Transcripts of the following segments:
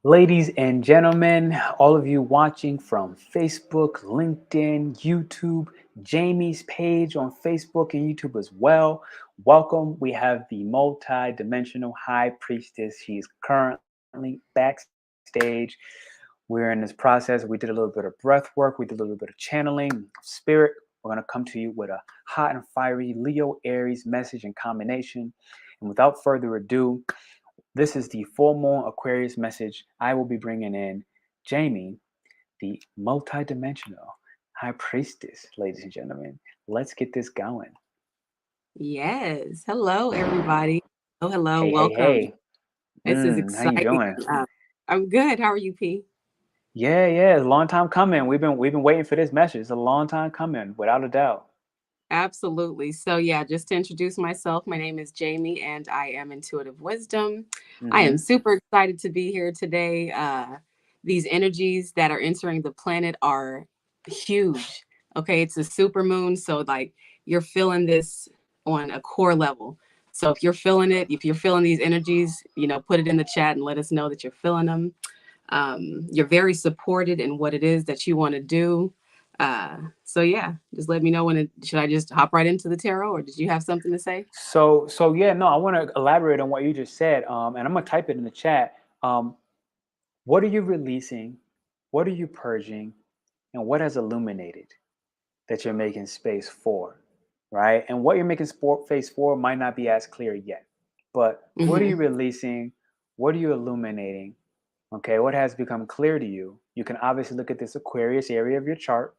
Ladies and gentlemen, all of you watching from Facebook, LinkedIn, YouTube, Jamie's page on Facebook and YouTube as well, welcome. We have the multi-dimensional high priestess. She's currently backstage. We're in this process. We did a little bit of breath work. We did a little bit of channeling, spirit. We're going to come to you with a hot and fiery Leo Aries message and combination. And without further ado, this is the full moon Aquarius message. I will be bringing in Jamie, the multidimensional high priestess, ladies and gentlemen. Let's get this going. Yes. Hello, everybody. Oh, hello. Hey, hey, Welcome. hey. This is How you exciting. doing? I'm good. How are you, P? Yeah. It's a long time coming. We've been waiting for this message. It's a long time coming, without a doubt. Absolutely. So, yeah, just to introduce myself, my name is Jamie and I am Intuitive Wisdom. I am Mm-hmm. super excited to be here today. These energies that are entering the planet are huge. Okay. It's a super moon. So, like, you're feeling this on a core level. So, if you're feeling it, if you're feeling these energies, put it in the chat and let us know that you're feeling them. You're very supported in what it is that you want to do. So yeah, just let me know should I just hop right into the tarot or did you have something to say? So yeah, no, I want to elaborate on what you just said. And I'm gonna type it in the chat. Um, what are you releasing? What are you purging? And what has illuminated that you're making space for, right? And what you're making space for might not be as clear yet, but what are you Mm-hmm. releasing? What are you illuminating? Okay, what has become clear to you? You can obviously look at this Aquarius area of your chart.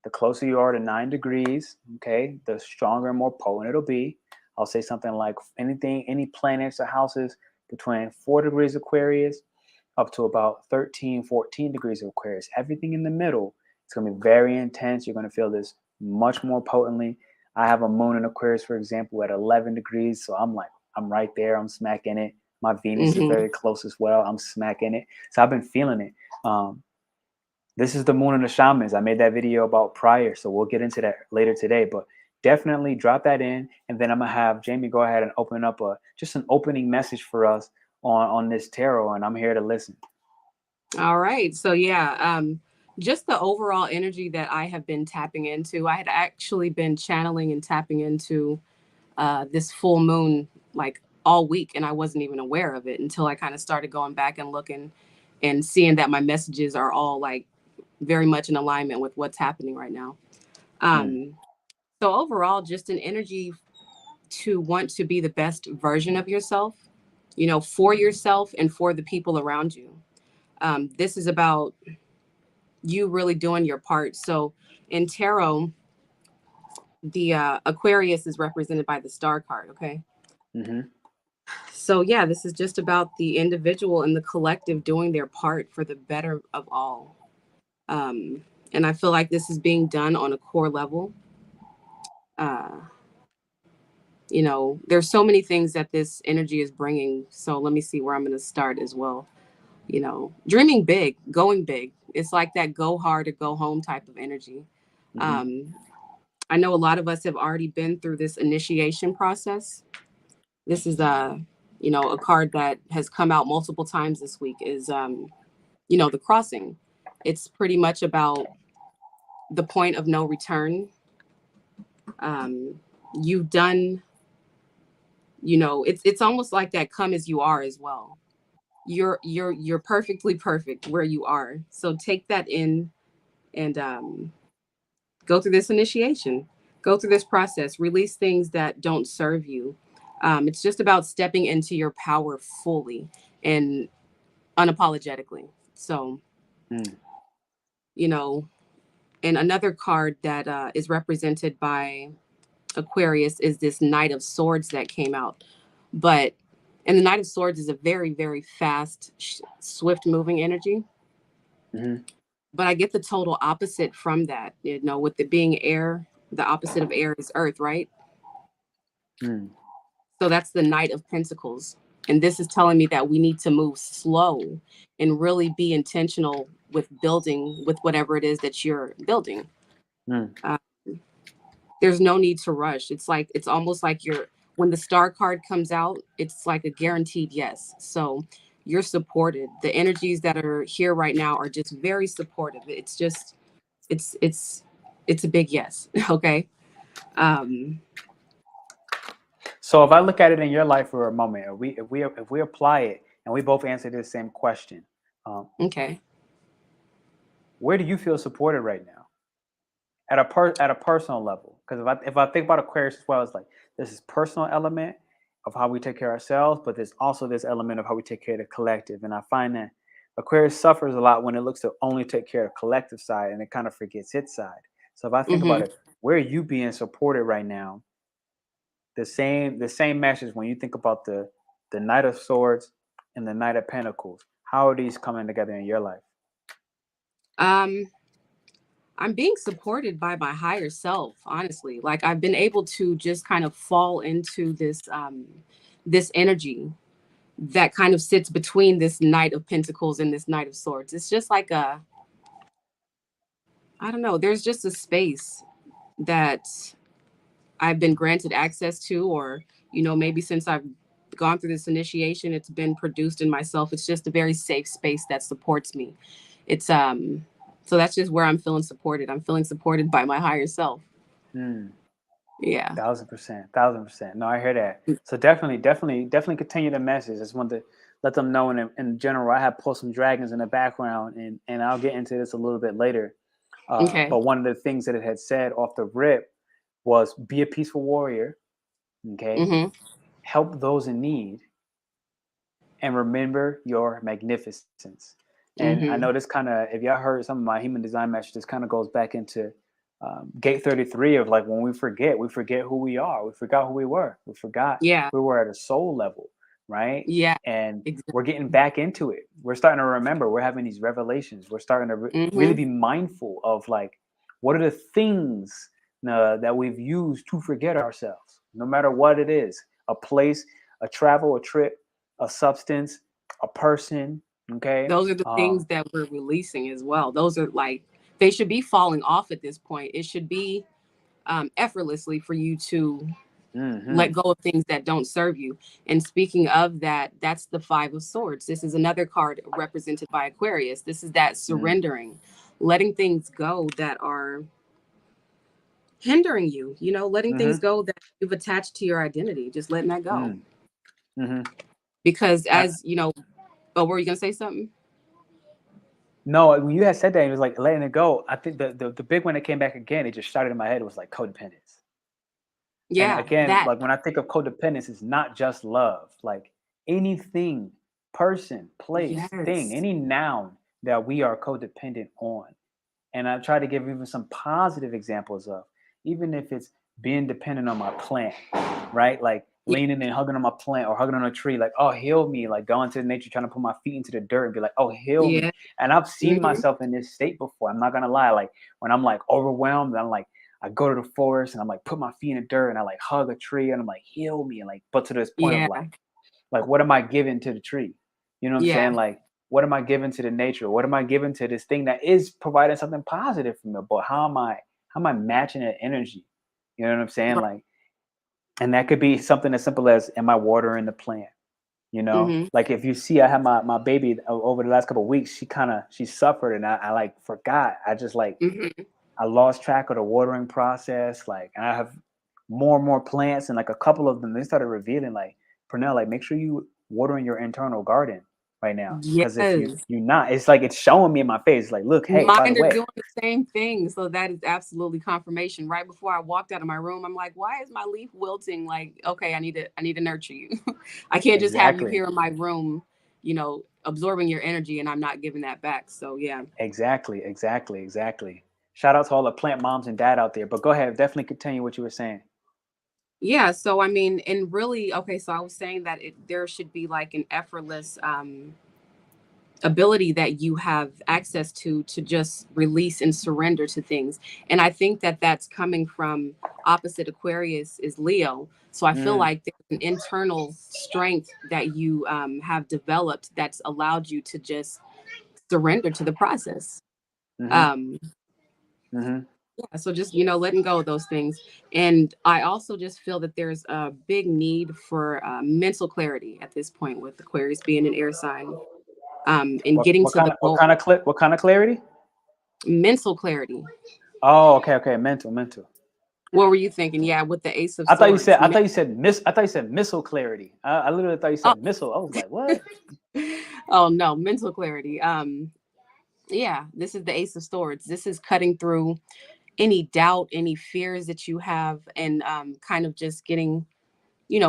The closer you are to 9 degrees, okay, the stronger and more potent it'll be. I'll say something like any planets or houses between 4 degrees Aquarius up to about 13, 14 degrees of Aquarius. Everything in the middle, it's going to be very intense. You're going to feel this much more potently. I have a moon in Aquarius, for example, at 11 degrees. So I'm right there. I'm smacking it. My Venus is Mm-hmm. very close as well. I'm smacking it. So I've been feeling it. This is the moon of the shamans. I made that video about prior. So we'll get into that later today. But definitely drop that in. And then I'm going to have Jamie go ahead and open up just an opening message for us on this tarot. And I'm here to listen. All right. So yeah, just the overall energy that I have been tapping into. I had actually been channeling and tapping into this full moon like all week, and I wasn't even aware of it until I kind of started going back and looking and seeing that my messages are all like very much in alignment with what's happening right now. Mm, Um, so overall, just an energy to want to be the best version of yourself, for yourself and for the people around you. This is about you really doing your part. So in tarot, the Aquarius is represented by the star card. Okay. mm-hmm. So yeah, this is just about the individual and the collective doing their part for the better of all. Um, and I feel like this is being done on a core level. Uh, there's so many things that this energy is bringing. So let me see where I'm going to start as well. Dreaming big, going big. It's like that go hard or go home type of energy. Mm-hmm. Um, I know a lot of us have already been through this initiation process. This is a card that has come out multiple times this week is the crossing. It's pretty much about the point of no return. Um, you've done, it's almost like that come as you are as well. You're perfectly perfect where you are. So take that in and go through this initiation, go through this process, release things that don't serve you. It's just about stepping into your power fully and unapologetically. So, Mm, you know, and another card that is represented by Aquarius is this Knight of Swords that came out. But, and the Knight of Swords is a very, very fast, swift moving energy. mm-hmm. But I get the total opposite from that. With it being air, the opposite of air is earth, right? Mm, So that's the Knight of Pentacles. And this is telling me that we need to move slow and really be intentional with building with whatever it is that you're building. mm, Uh, there's no need to rush. It's almost like when the star card comes out, it's like a guaranteed yes. So you're supported. The energies that are here right now are just very supportive. It's just it's a big yes. Okay. Um, So if I look at it in your life for a moment, if we apply it and we both answer this same question, um, okay. where do you feel supported right now at a personal level? Because if I think about Aquarius as well, it's like there's this personal element of how we take care of ourselves, but there's also this element of how we take care of the collective. And I find that Aquarius suffers a lot when it looks to only take care of the collective side and it kind of forgets its side. So if I think about Mm-hmm. it, where are you being supported right now? The same message when you think about the Knight of Swords and the Knight of Pentacles. How are these coming together in your life? Um, I'm being supported by my higher self, honestly. Like I've been able to just kind of fall into this energy that kind of sits between this Knight of Pentacles and this Knight of Swords. It's just like a, I don't know, there's just a space that I've been granted access to, or, maybe since I've gone through this initiation, it's been produced in myself. It's just a very safe space that supports me. It's so that's just where I'm feeling supported. I'm feeling supported by my higher self. Hmm. Yeah. 1000%, 1000%. No, I hear that. So definitely continue the message. I just want to let them know. In general, I have pulled some dragons in the background, and I'll get into this a little bit later. Okay. But one of the things that it had said off the rip was, "Be a peaceful warrior. Okay, Mm-hmm. help those in need, and remember your magnificence." And I Mm-hmm. know this kind of, if y'all heard some of my human design messages, this kind of goes back into gate 33 of like when we forget who we are. We forgot who we were. We forgot Yeah. we were at a soul level, right? Yeah. And we're Exactly. getting back into it. We're starting to remember. We're having these revelations. We're starting to really Mm-hmm. be mindful of like, what are the things that we've used to forget ourselves, no matter what it is, a place, a travel, a trip, a substance, a person. Okay. Those are the things that we're releasing as well. Those are like, they should be falling off at this point. It should be effortlessly for you to let Mm-hmm, go of things that don't serve you. And speaking of that, that's the Five of Swords. This is another card represented by Aquarius. This is that mm, surrendering, letting things go that are hindering you, letting things mm-hmm, go that you've attached to your identity, just letting that go. mm, mm-hmm. Because I, as you know, oh, were you going to say something? no, when you had said that, it was like letting it go. I think the big one that came back again, it just shot it in my head. It was like codependence. And Yeah, again, that. like when I think of codependence, it's not just love. Like anything, person, place, thing, Yes. any noun that we are codependent on. And I try to give even some positive examples of, even if it's being dependent on my plant, right? Like Yeah. leaning and hugging on my plant or hugging on a tree, like, oh, heal me, like going to nature, trying to put my feet into the dirt and be like, oh, heal me. Yeah. And I've seen Hmm. myself in this state before. I'm not gonna lie. Like when I'm like overwhelmed, I'm like, I go to the forest and I'm like, put my feet in the dirt and I like hug a tree and I'm like, heal me. And like, but to this point of Yeah. like, what am I giving to the tree? You know what I'm Yeah. saying? Like, what am I giving to the nature? What am I giving to this thing that is providing something positive for me? But how am I matching that energy? You know what I'm saying? Right. Like, and that could be something as simple as, am I watering the plant? You know, Hmm. like if you see, I had my baby over the last couple of weeks. She suffered, and I like forgot. I just like Hmm. I lost track of the watering process. Like, and I have more and more plants, and like a couple of them, they started revealing like, Pernell, like make sure you watering your internal garden right now, because if you Yes. you not, it's like it's showing me in my face, like, look, hey, Mine by the are way, doing the same thing. So that is absolutely confirmation. Right before I walked out of my room, I'm like, why is my leaf wilting? Like, okay, I need to nurture you. I can't just have you exactly, here in my room, absorbing your energy and I'm not giving that back. So yeah. exactly. Shout out to all the plant moms and dad out there. But go ahead, definitely continue what you were saying. Yeah. So I mean, and really, okay, so I was saying that there should be like an effortless ability that you have access to just release and surrender to things. And I think that that's coming from opposite Aquarius is Leo. So I feel Mm, like there's an internal strength that you have developed that's allowed you to just surrender to the process. mm-hmm, um mm-hmm. Yeah, so just, letting go of those things. And I also just feel that there's a big need for mental clarity at this point with Aquarius being an air sign, and getting to the goal. What kind of clarity? Mental clarity. Oh, okay, okay, mental, mental. What were you thinking? Yeah, with the Ace of I thought you Swords. said I thought you said miss I thought you said missile clarity. I literally thought you Oh, said missile. I was like, what? oh no, mental clarity. Yeah, this is the Ace of Swords. This is cutting through any doubt, any fears that you have, and kind of just getting,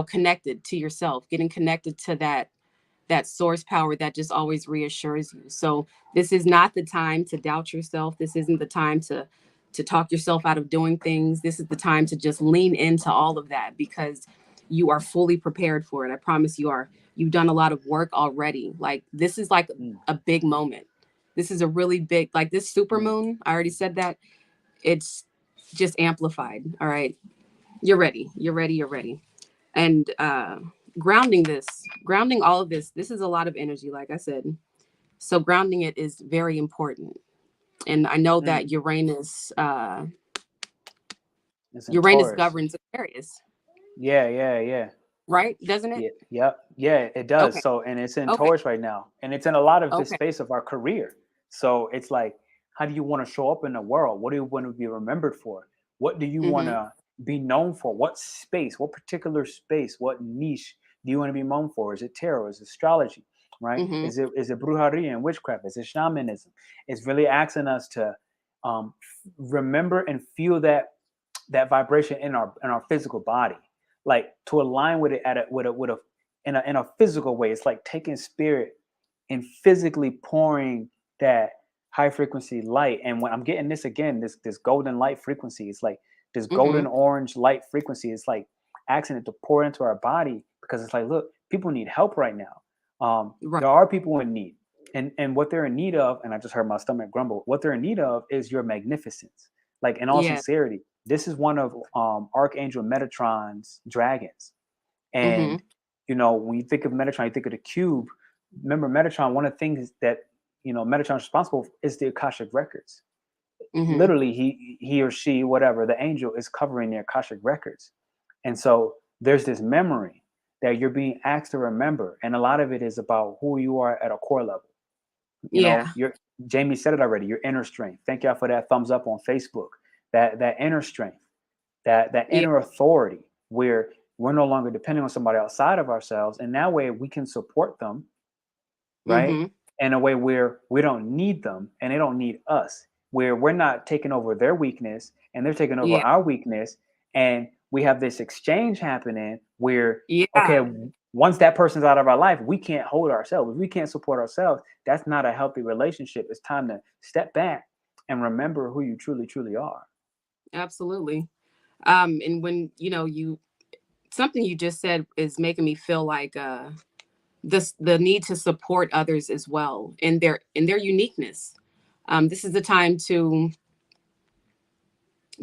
connected to yourself, getting connected to that source power that just always reassures you. So this is not the time to doubt yourself. This isn't the time to talk yourself out of doing things. This is the time to just lean into all of that because you are fully prepared for it. I promise you are. You've done a lot of work already. Like this is like Mm, a big moment. This is a really big, like this super mm, moon. I already said that. It's just amplified. All right. You're ready. You're ready. You're ready. And grounding all of this is a lot of energy, like I said. So grounding it is very important. And I know mm. that It's in Uranus Taurus. governs Aquarius, Yeah, yeah, yeah. right? Doesn't it? Yeah, yep, yeah, it does. Okay. So, and it's in Okay. Taurus right now, and it's in a lot of this Okay. space of our career. So it's like, how do you want to show up in the world? What do you want to be remembered for? What do you want Mm-hmm. to be known for? What space? What particular space? What niche do you want to be known for? Is it tarot? Is it astrology? Right? Mm-hmm. Is it brujeria and witchcraft? Is it shamanism? It's really asking us to remember and feel that vibration in our physical body, like to align with it at a with a in a physical way. It's like taking spirit and physically pouring that high frequency light. And when I'm getting this again, this golden light frequency, it's like this Mm-hmm. golden orange light frequency. It's like asking it to pour into our body because it's like, look, people need help right now. Right. There are people in need, and what they're in need of, and I just heard my stomach grumble. What they're in need of is your magnificence. Like in all Yeah. sincerity, this is one of Archangel Metatron's dragons. Mm-hmm. And when you think of Metatron, you think of the cube. Remember, Metatron. One of the things that Metatron's responsible for is the Akashic records. Mm-hmm. Literally, he or she, whatever, the angel is covering the Akashic records, and so there's this memory that you're being asked to remember, and a lot of it is about who you are at a core level. Yeah. Your Jamie said it already. Your inner strength. Thank y'all for that thumbs up on Facebook. That inner strength, that Yeah. inner authority, where we're no longer depending on somebody outside of ourselves, and that way we can support them, right? Mm-hmm. In a way where we don't need them and they don't need us, where we're not taking over their weakness and they're taking over Yeah. our weakness, and we have this exchange happening where, Yeah. okay, once that person's out of our life, we can't hold ourselves. If we can't support ourselves, that's not a healthy relationship. It's time to step back and remember who you truly, truly are. Absolutely. And when you something you just said is making me feel like the need to support others as well in their uniqueness. This is the time to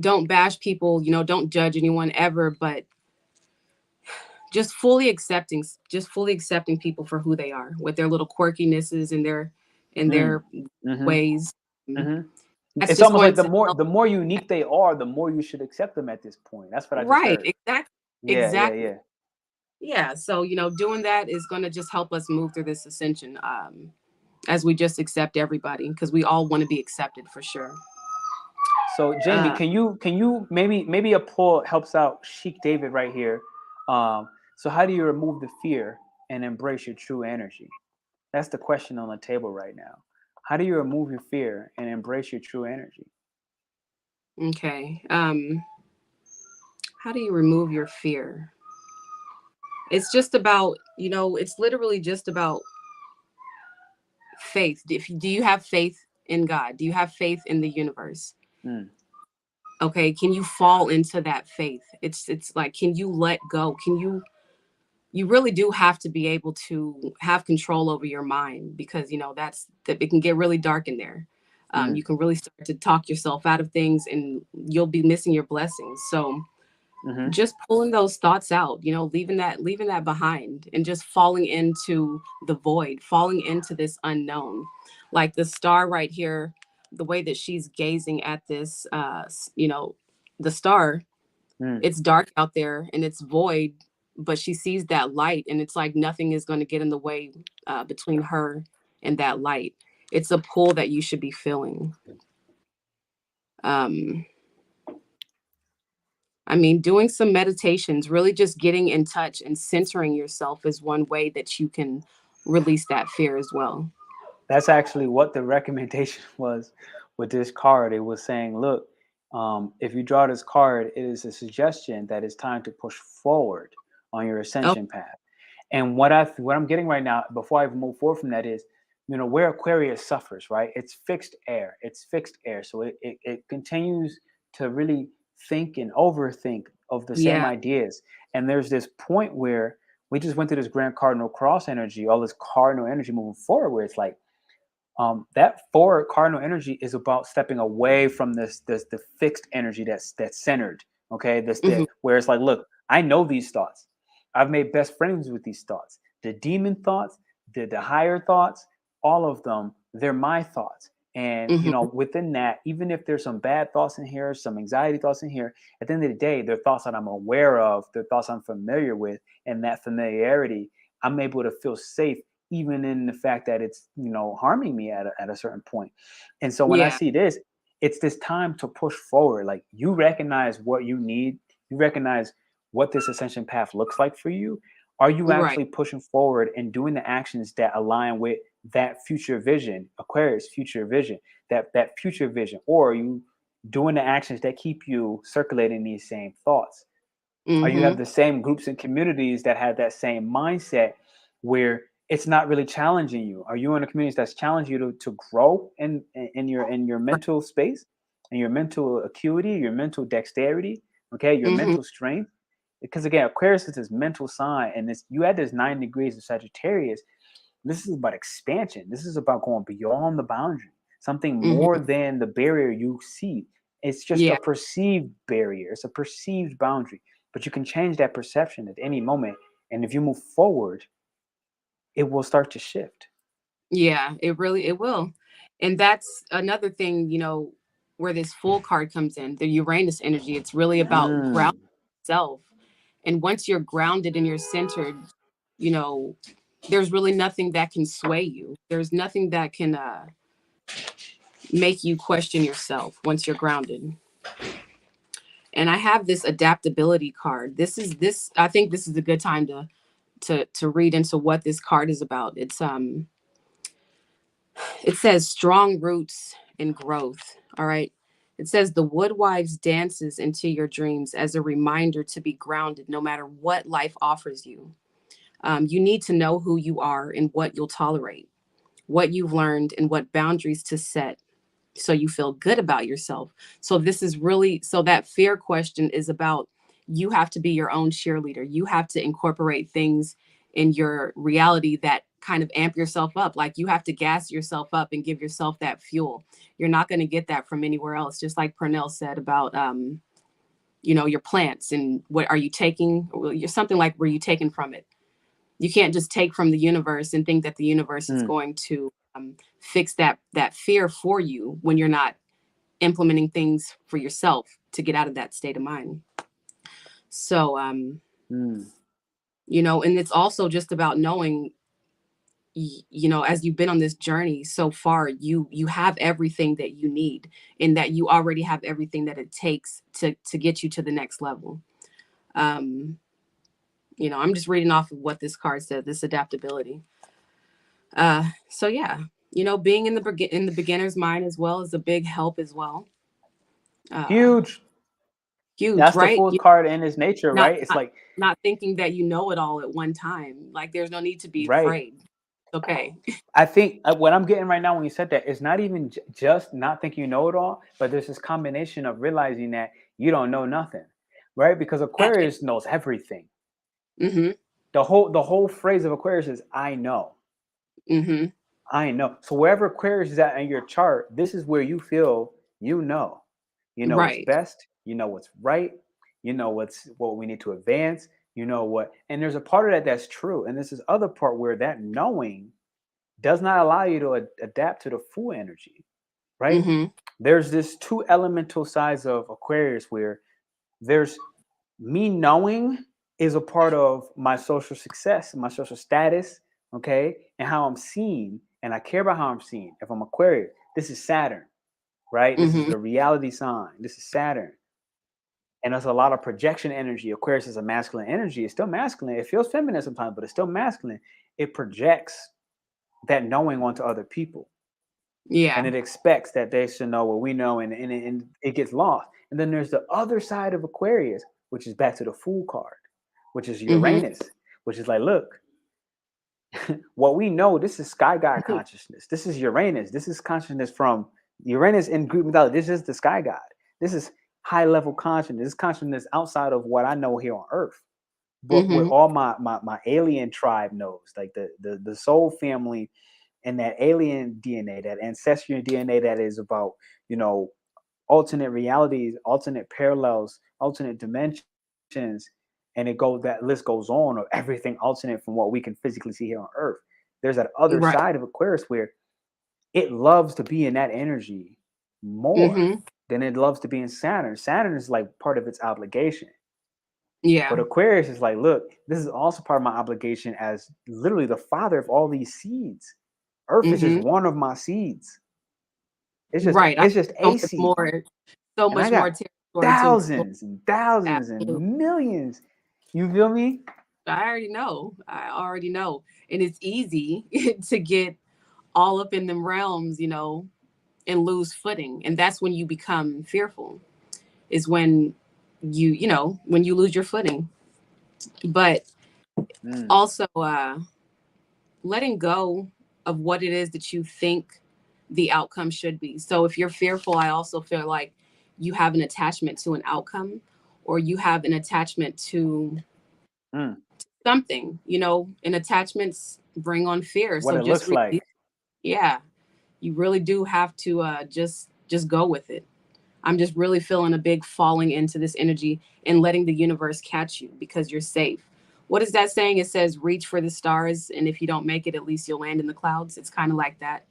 don't bash people, don't judge anyone ever, but just fully accepting people for who they are with their little quirkinesses and Mm. their Mm-hmm. ways. Mm-hmm. That's It's just almost going like to help. the more unique they are, the more you should accept them at this point. That's what I just Right, heard. exactly. Yeah, yeah, Exactly. yeah. Yeah, so doing that is going to just help us move through this ascension, as we just accept everybody because we all want to be accepted for sure. So Jamie, uh can you maybe a pull helps out Sheik David right here. So how do you remove the fear and embrace your true energy? That's the question on the table right now. How do you remove your fear and embrace your true energy? okay. How do you remove your fear? It's just about, it's literally just about faith. Do you have faith in God? Do you have faith in the universe? Mm, Okay, can you fall into that faith? It's like, can you let go? You really do have to be able to have control over your mind because that's that it can get really dark in there. mm, You can really start to talk yourself out of things and you'll be missing your blessings. So mm-hmm, just pulling those thoughts out, leaving that behind and just falling into the void, falling into this unknown. Like the star right here the way that she's gazing at this, the star. Mm. It's dark out there and it's void, but she sees that light, and it's like nothing is going to get in the way between her and that light. It's a pull that you should be feeling. Um, I mean, doing some meditations, really just getting in touch and centering yourself is one way that you can release that fear as well. That's actually what the recommendation was with this card. It was saying, look, if you draw this card, it is a suggestion that it's time to push forward on your Oh, ascension path. And what I'm getting right now, before I move forward from that, is, where Aquarius suffers, right? It's fixed air. It's fixed air. So it continues to really think and overthink of the same yeah, ideas. And there's this point where we just went through this grand cardinal cross energy, all this cardinal energy moving forward, where it's like, that forward cardinal energy is about stepping away from this the fixed energy that's centered. Okay, this hmm, that where it's like, look, I know these thoughts. I've made best friends with these thoughts. The demon thoughts, the higher thoughts, all of them, they're my thoughts. And hmm, within that, even if there's some bad thoughts in here, some anxiety thoughts in here, at the end of the day, they're thoughts that I'm aware of, they're thoughts I'm familiar with, and that familiarity, I'm able to feel safe even in the fact that it's harming me at a certain point. And so when I yeah, see this, it's this time to push forward. Like, you recognize what you need, you recognize what this ascension path looks like for you. Are you right, actually pushing forward and doing the actions that align with that future vision, Aquarius future vision, that future vision? Or are you doing the actions that keep you circulating these same thoughts? Or you hmm, have the same groups and communities that have that same mindset where it's not really challenging you? Are you in a community that's challenging you to grow in your mental space and your mental acuity, your mental dexterity, okay, your hmm, mental strength? Because again, Aquarius is this mental sign, and this, you had this 9 degrees of Sagittarius. This is about expansion. This is about going beyond the boundary, something more hmm, than the barrier you see. It's just a yeah, perceived barrier, it's a perceived boundary, but you can change that perception at any moment. And if you move forward, it will start to shift. yeah. It will, and that's another thing. Where this full card comes in, the Uranus energy. It's really about ground Mm, self, and once you're grounded and you're centered, you know, there's really nothing that can sway you. There's nothing that can make you question yourself once you're grounded. And I have this adaptability card. This I think this is a good time to read into what this card is about. It says strong roots and growth. All right. It says the woodwives dances into your dreams as a reminder to be grounded no matter what life offers you. You need to know who you are and what you'll tolerate, what you've learned, and what boundaries to set so you feel good about yourself. So this is really, so that fear question is about, you have to be your own cheerleader. You have to incorporate things in your reality that kind of amp yourself up. Like, you have to gas yourself up and give yourself that fuel. You're not going to get that from anywhere else. Just like Pernell said about your plants, and what are you taking, something like, were you taken from it? You can't just take from the universe and think that the universe is mm, going to fix that fear for you when you're not implementing things for yourself to get out of that state of mind. So mm. and it's also just about knowing, as you've been on this journey so far, you have everything that you need, and that you already have everything that it takes to get you to the next level. um I'm just reading off of what this card said, this adaptability. So yeah, being in the beginner's mind as well is a big help as well. uh Huge. Huge, That's the right? fourth card in its nature, not right? It's not like, not thinking that you know it all at one time. Like, there's no need to be right. afraid. Okay. I think what I'm getting right now when you said that, it's not even just not thinking you know it all, but there's this combination of realizing that you don't know nothing, right? Because That too. Aquarius knows everything. Mm-hmm. The whole phrase of Aquarius is I know. Mm-hmm. I know. So wherever Aquarius is at in your chart, this is where you feel you know. You know what's Right. best, you know what's right, you know what we need to advance, you know what. And there's a part of that that's true. And this is other part where that knowing does not allow you to adapt to the full energy. right? Mm-hmm. There's this two elemental sides of Aquarius where there's me knowing is a part of my social success, my social status, okay, and how I'm seen, and I care about how I'm seen. If I'm Aquarius, this is Saturn, right? This is Mm-hmm. the reality sign. This is Saturn. And there's a lot of projection energy. Aquarius is a masculine energy. It's still masculine. It feels feminine sometimes, but it's still masculine. It projects that knowing onto other people. And Yeah. it expects that they should know what we know, and it gets lost. And then there's the other side of Aquarius, which is back to the Fool card, which is Mm-hmm. Uranus, which is like, look, what we know, this is sky god consciousness. This is Uranus. This is consciousness from Uranus in Greek mythology. This is the sky god. This is high level consciousness. This consciousness outside of what I know here on Earth. But what Mm-hmm. all my alien tribe knows, like the soul family and that alien DNA, that ancestral DNA that is about, you know, alternate realities, alternate parallels, alternate dimensions, and that list goes on of everything alternate from what we can physically see here on Earth. There's that other Right. side of Aquarius where it loves to be in that energy more Mm-hmm. than it loves to be in Saturn. Saturn is like part of its obligation. Yeah. But Aquarius is like, look, this is also part of my obligation as literally the father of all these seeds. Earth is just Mm-hmm. one of my seeds. It's just Right. I it's just so a much seed. more, so And I much more got territory to explore. thousands and thousands Absolutely. and millions. You feel me? I already know. I already know. And it's easy to get all up in them realms, and lose footing. And that's when you become fearful, is when when you lose your footing. But Mm. also letting go of what it is that you think the outcome should be. So if you're fearful, I also feel like you have an attachment to an outcome, or you have an attachment to Mm. something, and attachments bring on fear. What So it just looks like. yeah, you really do have to just go with it. I'm just really feeling a big falling into this energy and letting the universe catch you because you're safe. What is that saying? It says reach for the stars, and if you don't make it, at least you'll land in the clouds. It's kind of like that,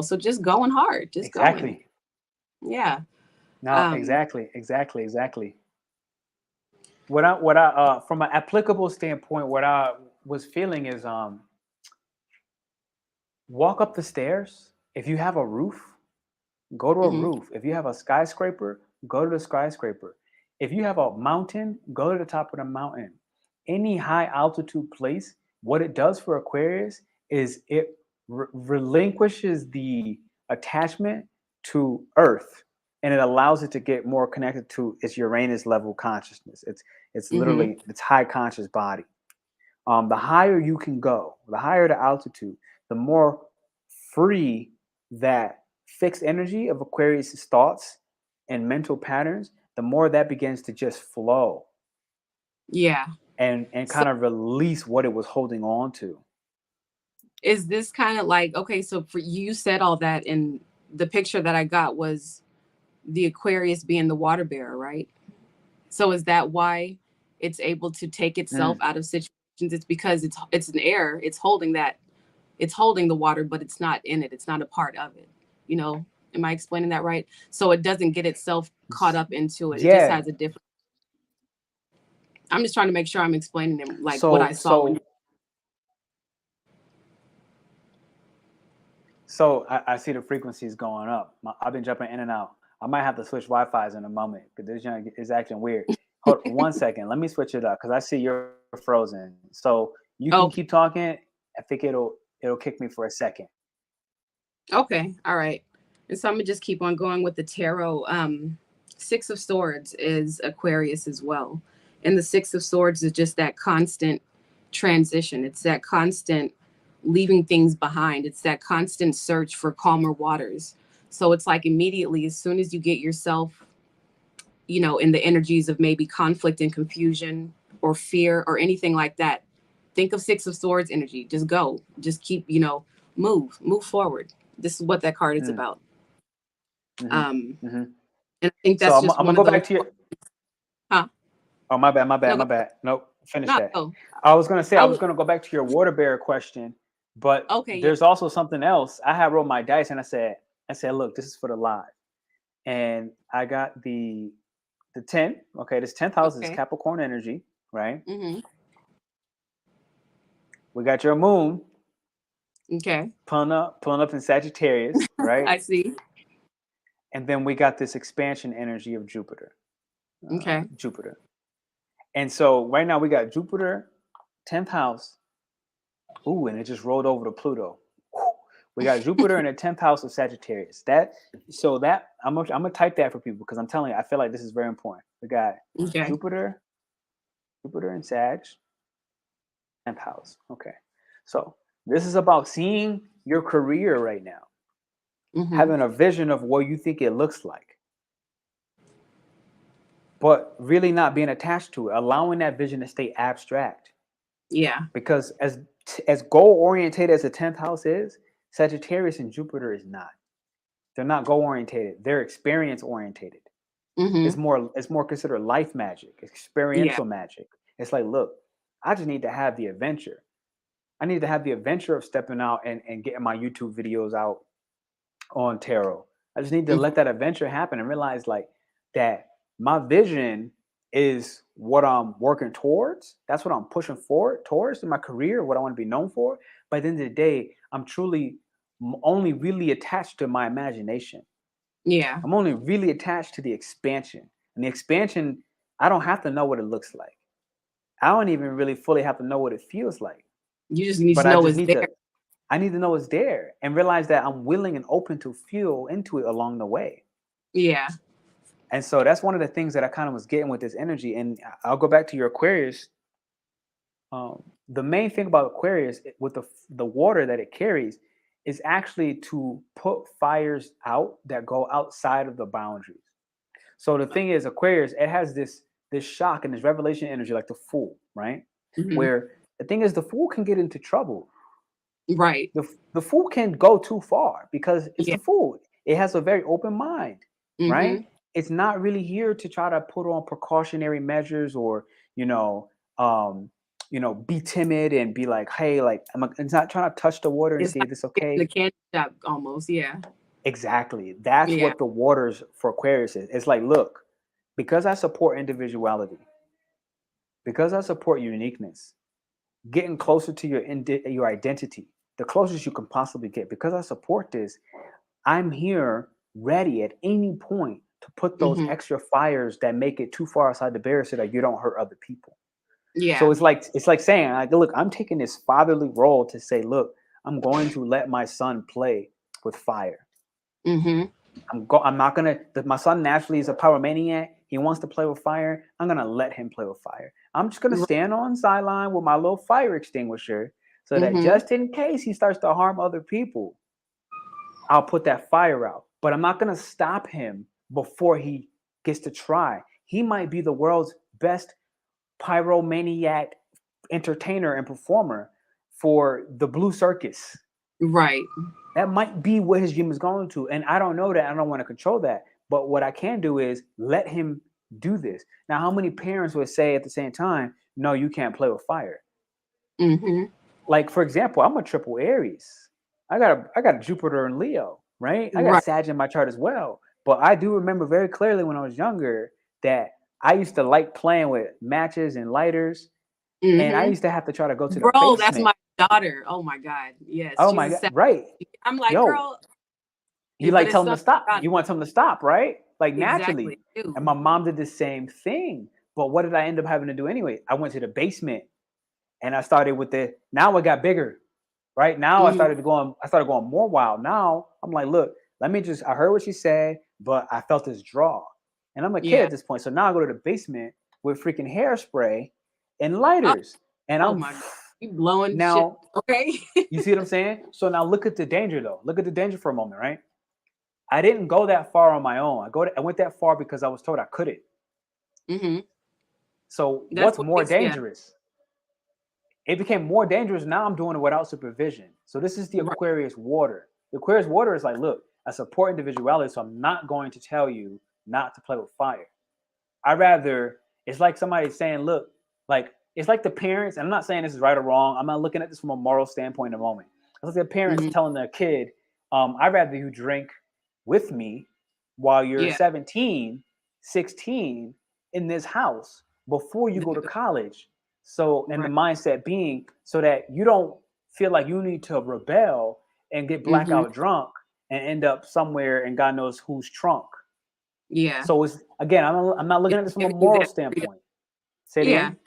so just going hard, just going. Exactly. Yeah. No, um exactly. What I from an applicable standpoint, what I was feeling is walk up the stairs. If you have a roof, go to a mhm. roof. If you have a skyscraper, go to the skyscraper. If you have a mountain, go to the top of the mountain. Any high altitude place, what it does for Aquarius is it relinquishes the attachment to Earth, and it allows it to get more connected to its Uranus level consciousness. It's Mhm. literally its high conscious body. The higher you can go, the higher the altitude, the more free that fixed energy of Aquarius' thoughts and mental patterns, the more that begins to just flow Yeah. and So kind of release what it was holding on to. is this kind of like, okay, so for you said all that, and the picture that I got was the Aquarius being the water bearer, right? So is that why it's able to take itself Mm. out of situations? It's because it's an air. It's holding the water, but it's not in it. It's not a part of it. You know, am I explaining that right? So it doesn't get itself caught up into it. It just Yeah. has a different. I'm just trying to make sure I'm explaining them like what I So saw when. so so I see the frequencies going up. I've been jumping in and out. I might have to switch Wi-Fi's in a moment because this young is acting weird. Hold 1 second. Let me switch it up because I see you're frozen. So you can keep Okay. talking. I think it'll kick me for a second. Okay. All right. And so I'm gonna just keep on going with the tarot. Six of Swords is Aquarius as well, and the Six of Swords is just that constant transition. It's that constant leaving things behind. It's that constant search for calmer waters. So it's like immediately, as soon as you get yourself, in the energies of maybe conflict and confusion or fear or anything like that, think of Six of Swords energy. Just go. Just keep, move forward. This is what that card is Mm, about. hmm Um, hmm and I think So that's I'm, just I'm one gonna of go those. back to your. Huh? Oh, my bad, my bad, No, my go. bad. Nope, finish No, that. go. I was gonna say I I was was gonna go back to your water bear question, but okay. Yeah. there's also something else. I had rolled my dice and I said I said, look, this is for the live. And I got the 10. Okay, this 10th house is Okay. Capricorn energy, right? Mm-hmm. We got your moon Okay. pulling up in Sagittarius, right? I see. And then we got this expansion energy of Jupiter. Okay. Jupiter. And so right now we got Jupiter, 10th house. Ooh, and it just rolled over to Pluto. We got Jupiter in the 10th house of Sagittarius. I'm gonna type that for people because I'm telling you, I feel like this is very important. We got Okay. Jupiter in Sag, 10th house. Okay. So this is about seeing your career right now, having a vision of what you think it looks like, but really not being attached to it, allowing that vision to stay abstract. Yeah. Because as goal oriented as the 10th house is, Sagittarius and Jupiter is not. They're not goal oriented. They're experience oriented. It's more considered life magic, experiential magic. It's like, look, I just need to have the adventure. I need to have the adventure of stepping out and getting my YouTube videos out on tarot. I just need to let that adventure happen and realize like that my vision is what I'm working towards. That's what I'm pushing forward towards in my career, what I want to be known for. But at the end of the day, I'm truly only really attached to my imagination. Yeah. I'm only really attached to the expansion. And the expansion, I don't have to know what it looks like. I don't even really fully have to know what it feels like. You just need But to I know just it's there. I need to know it's there and realize that I'm willing and open to feel into it along the way. Yeah. And so that's one of the things that I kind of was getting with this energy. And I'll go back to your Aquarius. The main thing about Aquarius with the water that it carries is actually to put fires out that go outside of the boundaries. So the thing is, Aquarius, it has this shock and this revelation energy like the Fool, right? Where the thing is, the Fool can get into trouble. Right. The Fool can go too far because it's Yeah. the Fool. It has a very open mind, right? It's not really here to try to put on precautionary measures or be timid and be like, hey, like it's not trying to touch the water and It's see like if it's okay. the candy shop almost. Yeah. Exactly. That's Yeah. what the waters for Aquarius is. It's like, look, because I support individuality, because I support uniqueness, getting closer to your identity, the closest you can possibly get. Because I support this, I'm here ready at any point to put those extra fires that make it too far outside the barrier so that you don't hurt other people. Yeah. So it's like saying, like, look, I'm taking this fatherly role to say, look, I'm going to let my son play with fire. I'm not gonna. My son naturally is a pyromaniac. He wants to play with fire. I'm gonna let him play with fire. I'm just gonna stand on sideline with my little fire extinguisher, so that just in case he starts to harm other people, I'll put that fire out. But I'm not gonna stop him before he gets to try. He might be the world's best pyromaniac entertainer and performer for the Blue Circus. Right. That might be what his gym is going to. And I don't know that. I don't want to control that. But what I can do is let him do this. Now, how many parents would say at the same time, no, you can't play with fire? Like, for example, I'm a triple Aries. I got a Jupiter and Leo, right? I got Sag in my chart as well. But I do remember very clearly when I was younger that I used to like playing with matches and lighters. And I used to have to try to go to the basement. That's my daughter. Oh my God. Yes. Oh my God. Right. I'm like, Yo, girl. you like tell them to stop. You want them to stop, right? Like naturally. Exactly. And my mom did the same thing. But what did I end up having to do anyway? I went to the basement and I started with now it got bigger, right? Now I started going more wild. Now I'm like, look, I heard what she said, but I felt this draw. And I'm a kid at this point. So now I go to the basement with freaking hairspray and lighters. And I'm my God. You blowing now, shit. Okay. You see what I'm saying? So now look at the danger though. Look at the danger for a moment, right? I didn't go that far on my own. I went that far because I was told I couldn't. So what's more dangerous? It became more dangerous. Now I'm doing it without supervision. So this is the Aquarius water. The Aquarius water is like, look, I support individuality, so I'm not going to tell you not to play with fire. It's like somebody saying, look, like, it's like the parents, and I'm not saying this is right or wrong. I'm not looking at this from a moral standpoint in a moment. It's like the parents telling their kid, I'd rather you drink with me while you're Yeah. 17, 16 in this house before you go to college. So, and the Right. mindset being so that you don't feel like you need to rebel and get Mm-hmm. blackout drunk and end up somewhere in God knows whose trunk. Yeah. So it's again, I'm not looking It's at this from a giving you moral that freedom. standpoint. Say it Yeah. again.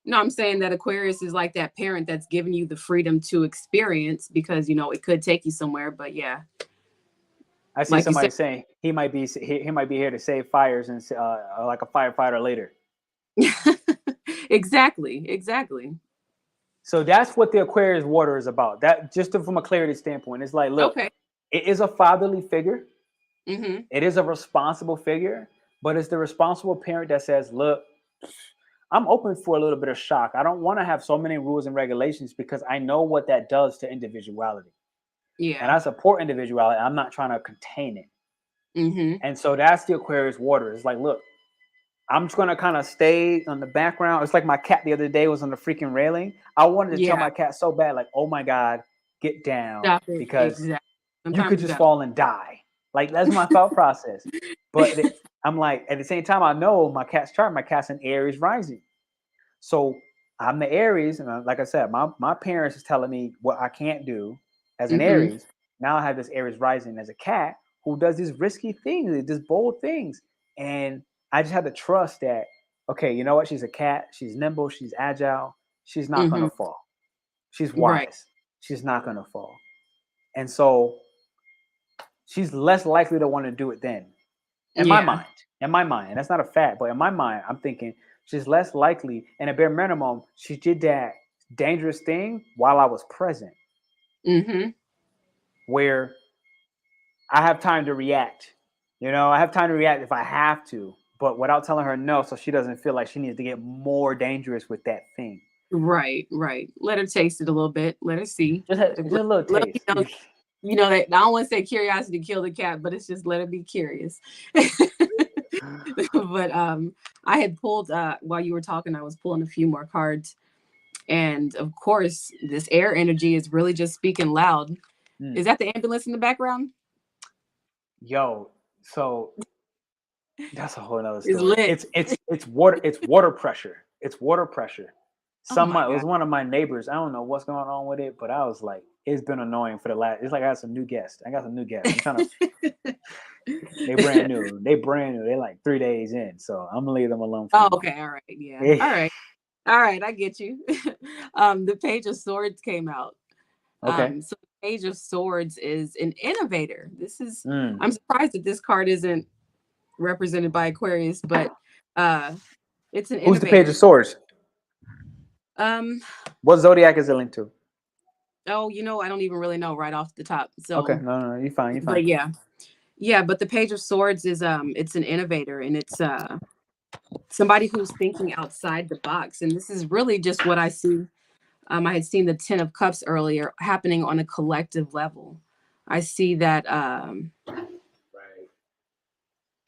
No, I'm saying that Aquarius is like that parent that's giving you the freedom to experience because, it could take you somewhere. But yeah, I see like you somebody said. saying he might be here to save fires and like a firefighter later. Exactly. Exactly. So that's what the Aquarius water is about. That just from a clarity standpoint, it's like, look, Okay. it is a fatherly figure. Mm-hmm. It is a responsible figure, but it's the responsible parent that says, look, I'm open for a little bit of shock. I don't want to have so many rules and regulations because I know what that does to individuality. And Yeah. I support individuality. I'm not trying to contain it. Mm-hmm. And so that's the Aquarius water. It's like, look, I'm just gonna kind of stay on the background. It's like my cat the other day was on the freaking railing. I wanted to tell Yeah. my cat so bad, like, oh my God, get down Stop it. because Exactly. you could Sometimes you just got. fall and die. Like that's my thought process. But I'm like, at the same time, I know my cat's chart, my cat's an Aries rising. So I'm the Aries, and like I said, my parents is telling me what I can't do as an Mm-hmm. Aries. Now I have this Aries rising as a cat who does these risky things, these bold things, and I just had to trust that. Okay, you know what? She's a cat. She's nimble. She's agile. She's not Mm-hmm. gonna fall. She's Right. wise. She's not gonna fall, and so she's less likely to want to do it then. In my Yeah. mind, and that's not a fact, but in my mind, I'm thinking she's less likely, and at bare minimum, she did that dangerous thing while I was present, Mm-hmm. where I have time to react. I have time to react if I have to, but without telling her no, so she doesn't feel like she needs to get more dangerous with that thing. Right. Right. Let her taste it a little bit. Let her see. Just a little Let, taste. that I don't want to say curiosity killed the cat, but it's just let her be curious. But I had pulled while you were talking, I was pulling a few more cards. And of course, this air energy is really just speaking loud. Mm. Is that the ambulance in the background? Yo, so that's a whole nother It's story. lit. It's water. It's water pressure. It's water pressure. Oh my It God. was one of my neighbors. I don't know what's going on with it, but I was like, it's been annoying for the last. It's like I got some new guests. I got some new guests. I'm trying to. They brand new. They brand new. They like 3 days in, so I'm gonna leave them alone for Oh, a moment. okay. All right. Yeah. All right. All right. I get you. The Page of Swords came out. Okay. So the Page of Swords is an innovator. This is, Mm. I'm surprised that this card isn't represented by Aquarius, but uh it's an Who's the Page innovator. of Swords? Um, What zodiac is it linked to? oh, I don't even really know right off the top. Okay. So, No, you're fine. You're fine. but yeah. Yeah, but the Page of Swords is it's an innovator, and it's somebody who's thinking outside the box. And this is really just what I see. I had seen the Ten of Cups earlier happening on a collective level. I see that Right.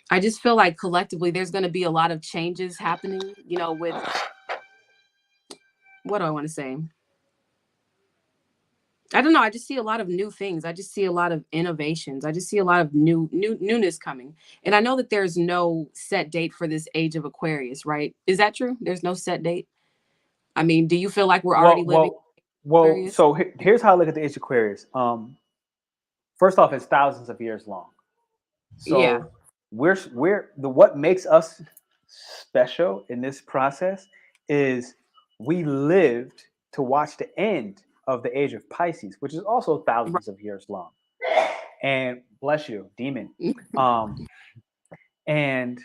I just feel like collectively there's going to be a lot of changes happening, with what do I want to say? I don't know. I just see a lot of new things. I just see a lot of innovations. I just see a lot of newness coming. And I know that there's no set date for this age of Aquarius, right? Is that true? There's no set date. I mean, do you feel like we're already Well, living well, well. Aquarius? So here's how I look at the age of Aquarius. First off, it's thousands of years long. Yeah. So what makes us special in this process is we lived to watch the end of the age of Pisces, which is also Right. thousands of years long. And bless you, demon. Um, and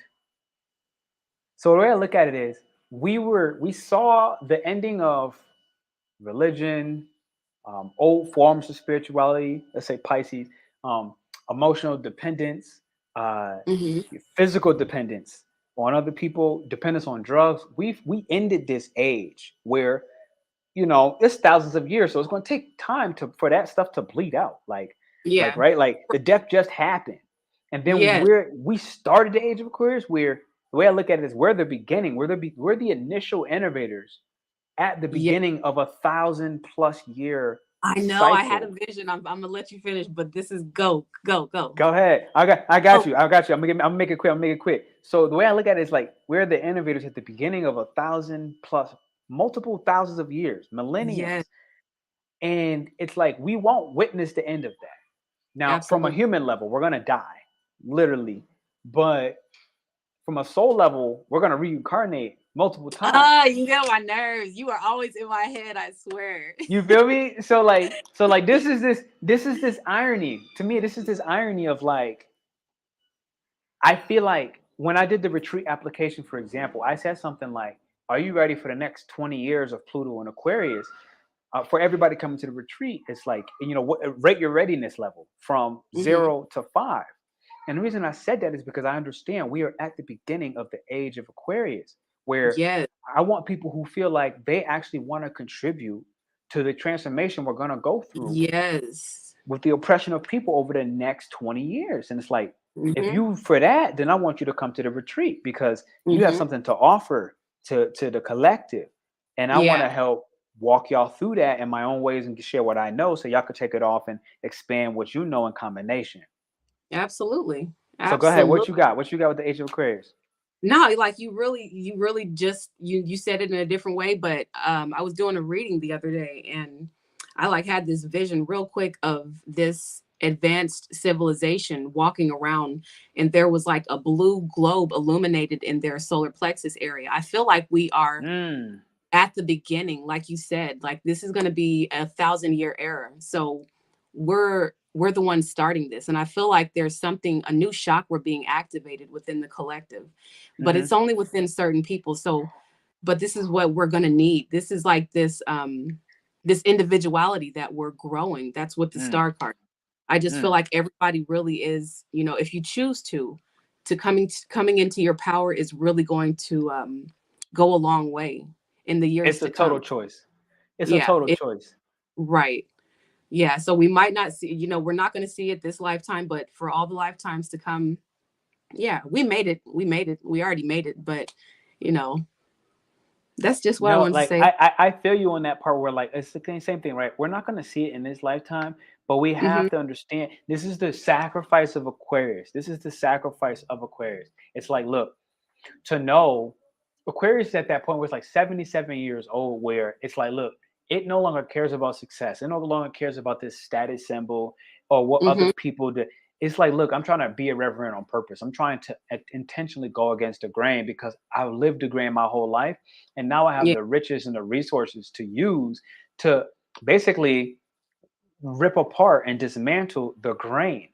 so the way I look at it is we saw the ending of religion, old forms of spirituality, let's say Pisces, um, emotional dependence, uh, Hmm. physical dependence on other people, dependence on drugs. We ended this age where it's thousands of years, so it's going to take time for that stuff to bleed out. Like Yeah. right, like the death just happened, and then Yes. we started the age of Aquarius. Where the way I look at it is we're the beginning. We're the initial innovators at the Yeah. beginning of a 1,000+ year I know. I had a cycle. vision. I'm gonna let you finish, but this is go, go, go. Go ahead. I got Oh, you. I got you. I'm gonna make it quick. I'm gonna make it quick. So the way I look at it is like we're the innovators at the beginning of 1,000 plus multiple thousands of years, yes, millenniums. And it's like we won't witness the end of that. Now, from a absolutely. human level, we're gonna die, literally. But from a soul level, we're gonna reincarnate multiple times. Ah, you get on my nerves. You are always in my head. I swear. You feel me? So like this is this irony. To me, this is this irony of like I feel like when I did the retreat application, for example, I said something like, "Are you ready for the next 20 years of Pluto and Aquarius?" For everybody coming to the retreat, it's like rate your readiness level from Hmm. 0 to 5. And the reason I said that is because I understand we are at the beginning of the age of Aquarius, where Yes, I want people who feel like they actually want to contribute to the transformation we're going to go through yes. with the oppression of people over the next 20 years. And it's like, if Hmm. you for that, then I want you to come to the retreat because you have Hmm. something to offer to the collective. And I want to Yeah, help walk y'all through that in my own ways and share what I know so y'all could take it off and expand what you know in combination. absolutely, So go ahead. What absolutely. you got? What you got with the Age of Aquarius? No, like you really just you said it in a different way, but I was doing a reading the other day, and I like had this vision real quick of this advanced civilization walking around, and there was like a blue globe illuminated in their solar plexus area. I feel like we are Mm, at the beginning, like you said, like this is going to be 1,000 year era. So we're the ones starting this, and I feel like there's something, a new chakra being activated within the collective, but mm-hmm, it's only within certain people. So, but this is what we're going to need. This is like this individuality that we're growing. That's what the mm, star card. I just feel mm. like everybody really is, if you choose to coming into your power is really going to go a long way in the years It's a to total come. choice. It's a Yeah, total choice. right. Yeah, so we might not see, we're not going to see it this lifetime, but for all the lifetimes to come, yeah, we made it. We made it. We already made it, but you know, that's just what I No, wanted to like say. I feel you on that part where like it's the same thing, right? We're not going to see it in this lifetime, but we Hmm. have to understand this is the sacrifice of Aquarius. This is the sacrifice of Aquarius. It's like, look, to know Aquarius at that point was like 77 years old, where it's like, look, it no longer cares about success. It no longer cares about this status symbol or what other Hmm. people do. It's like, look, I'm trying to be irreverent on purpose. I'm trying to intentionally go against the grain because I've lived the grain my whole life. And now I have Yeah. the riches and the resources to use to basically rip apart and dismantle the grain.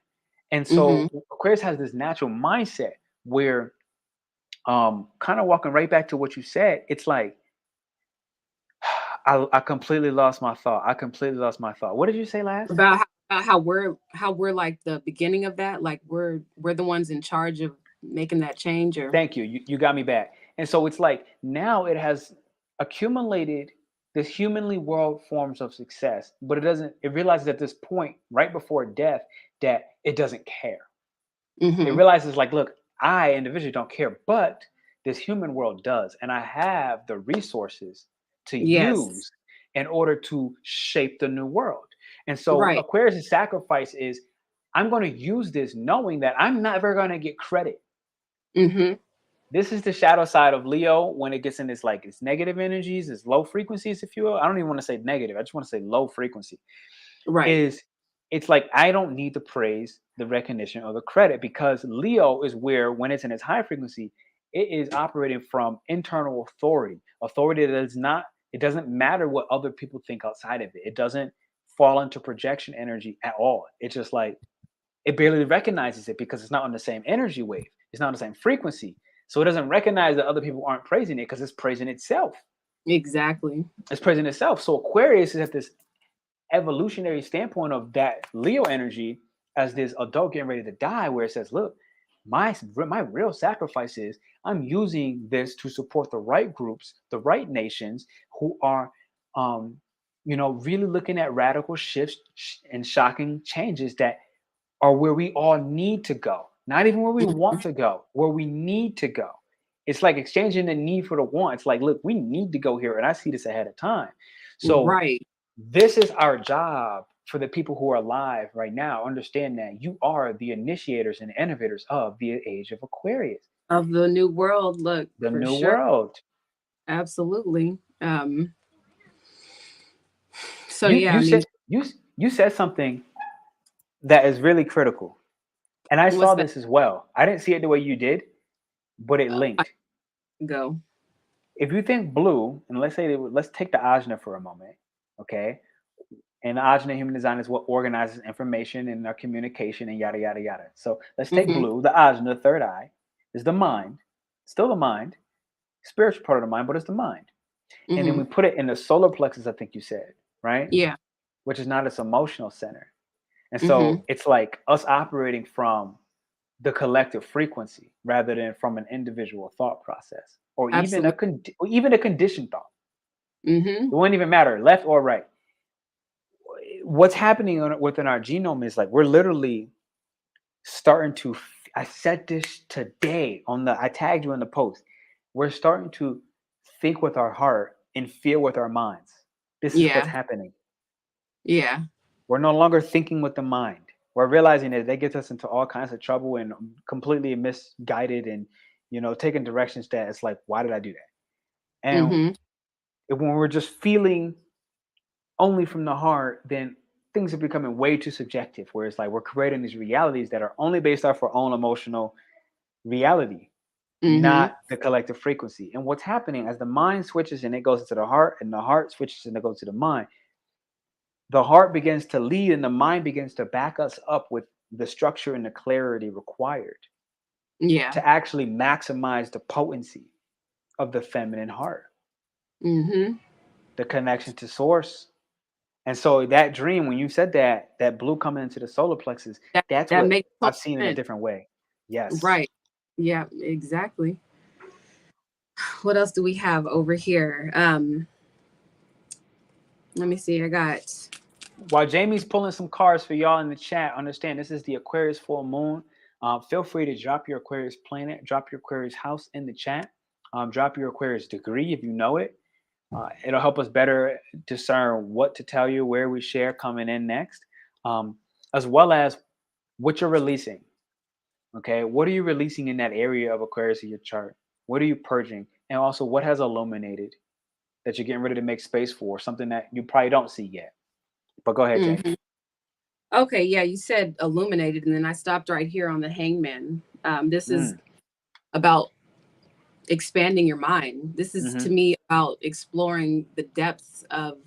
And Hmm. so Aquarius has this natural mindset where kind of walking right back to what you said, it's like I completely lost my thought. I completely lost my thought. What did you say last? About how we're like the beginning of that, like we're the ones in charge of making that change, or Thank you. You got me back. And so it's like now it has accumulated this humanly world forms of success, but it realizes at this point, right before death, that it doesn't care. It hmm. realizes like, look, I individually don't care, but this human world does. And I have the resources to Yes, use in order to shape the new world. And so right. Aquarius' sacrifice is I'm going to use this knowing that I'm never going to get credit. Hmm. This is the shadow side of Leo when it gets in this like its negative energies, its low frequencies, if you will. I don't even want to say negative. I just want to say low frequency. Right. Is it's like I don't need the praise, the recognition, or the credit because Leo is where when it's in its high frequency, it is operating from internal authority. Authority that is not, it doesn't matter what other people think outside of it. It doesn't fall into projection energy at all. It's just like it barely recognizes it because it's not on the same energy wave. It's not on the same frequency. So it doesn't recognize that other people aren't praising it because it's praising itself. Exactly. It's praising itself. So Aquarius is at this evolutionary standpoint of that Leo energy as this adult getting ready to die, where it says, look, my real sacrifice is I'm using this to support the right groups, the right nations who are, um, really looking at radical shifts and shocking changes that are where we all need to go. Not even where we want Mhm. to go, where we need to go. It's like exchanging the need for the want. It's like, look, we need to go here, and I see this ahead of time. So Right. This is our job for the people who are alive right now. Understand that you are the initiators and innovators of the age of Aquarius, Of the new world. Look, the for new sure. world. Absolutely. So You yeah, you I mean, said you said something that is really critical, and I what's saw that? this as well. I didn't see it the way you did, but it I linked. go. If you think blue, and let's take the ajna for a moment, okay? And the ajna human design is what organizes information and our communication and yada yada yada. So let's take Mm-hmm. blue, the ajna, the third eye, is the mind, still the mind, spiritual part of the mind, but it's the mind. And then Mm-hmm. we put it in the solar plexus, I think you said, right? Yeah. Which is not its emotional center. And Mm-hmm. so it's like us operating from the collective frequency rather than from an individual thought process or even Absolutely. a conditioned thought. Mm-hmm. It wouldn't even matter left or right. What's happening within our genome is like we're literally starting to. I said this today I tagged you in the post. We're starting to think with our heart and feel with our minds. This is what's Yeah. happening. Yeah. We're no longer thinking with the mind. We're realizing that they get us into all kinds of trouble and completely misguided and taking directions that it's like, why did I do that? And Mm-hmm. when we're just feeling only from the heart, then things are becoming way too subjective. Where it's like we're creating these realities that are only based off our own emotional reality, Mm-hmm. not the collective frequency. And what's happening as the mind switches and it goes into the heart, and the heart switches and it goes to the heart begins to lead, and the mind begins to back us up with the structure and the clarity required Yeah. to actually maximize the potency of the feminine heart, Mm-hmm. the connection to source. And so that dream, when you said that blue coming into the solar plexus, That that's that what makes total I've seen in a sense. different way. Yes. Right. Yeah, exactly. What else do we have over here? Let me see. I got While Jamie's pulling some cards for y'all in the chat, understand this is the Aquarius full moon. Feel free to drop your Aquarius planet, drop your Aquarius house in the chat, drop your Aquarius degree if you know it. It'll help us better discern what to tell you, where we share coming in next, as well as what you're releasing. Okay, what are you releasing in that area of Aquarius in your chart? What are you purging? And also, what has illuminated that you're getting ready to make space for? Something that you probably don't see yet. But go ahead, Jamie. mhm. Okay, yeah, you said illuminated, and then I stopped right here on the hangman. This is Mm, about expanding your mind. This is to mm-hmm, me about exploring the depths of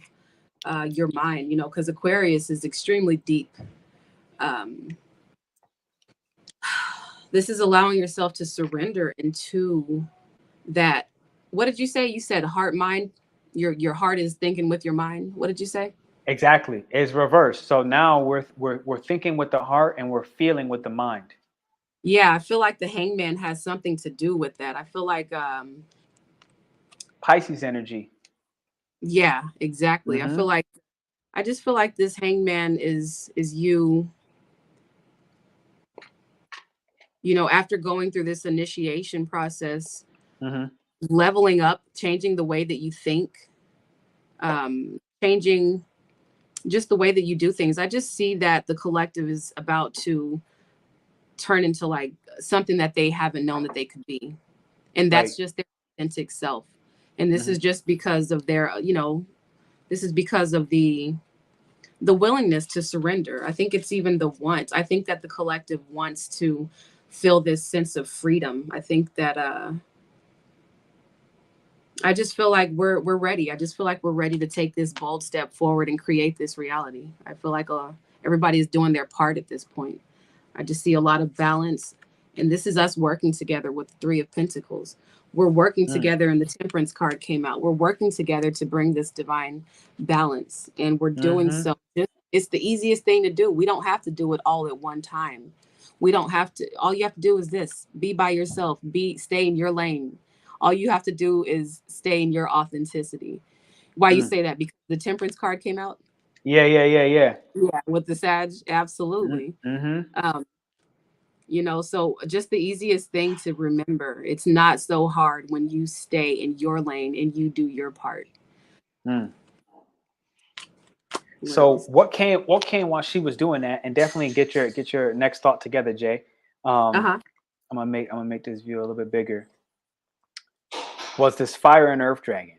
your mind, because Aquarius is extremely deep. Um, this is allowing yourself to surrender into that. What did you say? You said heart mind. Your heart is thinking with your mind. What did you say? exactly. It's reversed. So now we're thinking with the heart and we're feeling with the mind. Yeah, I feel like the hangman has something to do with that. I feel like Pisces energy. yeah, exactly. Mm-hmm, I just feel like this hangman is you, after going through this initiation process, mm-hmm, leveling up, changing the way that you think, changing just the way that you do things. I just see that the collective is about to turn into like something that they haven't known that they could be. And right. that's just their authentic self. And this Mm-hmm, is just because of this is because of the willingness to surrender. I think it's even the want. I think that the collective wants to feel this sense of freedom. I think that I just feel like we're ready. I just feel like we're ready to take this bold step forward and create this reality. I feel like everybody is doing their part at this point. I just see a lot of balance, and this is us working together with the Three of Pentacles. We're working mm, together, and the Temperance card came out. We're working together to bring this divine balance, and we're doing mm-hmm, so. It's the easiest thing to do. We don't have to do it all at one time. We don't have to. All you have to do is this: be by yourself. Stay in your lane. All you have to do is stay in your authenticity. Why you mm. say that? Because the Temperance card came out. Yeah, yeah, yeah, yeah. Yeah, with the Sag, absolutely. Mm-hmm. Um, so just the easiest thing to remember. It's not so hard when you stay in your lane and you do your part. Mm. What So else? what came while she was doing that, and definitely get your next thought together, Jay. Um, Uh-huh. I'm gonna make this view a little bit bigger. Was this fire and earth dragon?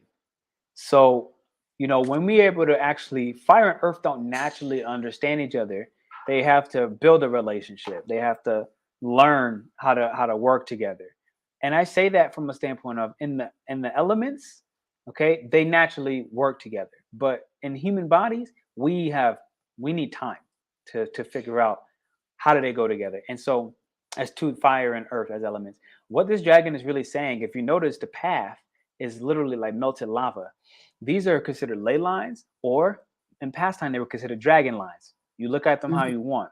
So, you know, when we're able to actually, fire and earth don't naturally understand each other. They have to build a relationship. They have to learn how to work together. And I say that from a standpoint of in the elements, okay, they naturally work together. But in human bodies, we need time to figure out how do they go together. And so as two, fire and earth as elements. What this dragon is really saying, if you notice the path is literally like melted lava. These are considered ley lines, or in past time, they were considered dragon lines. You look at them how Hmm. you want.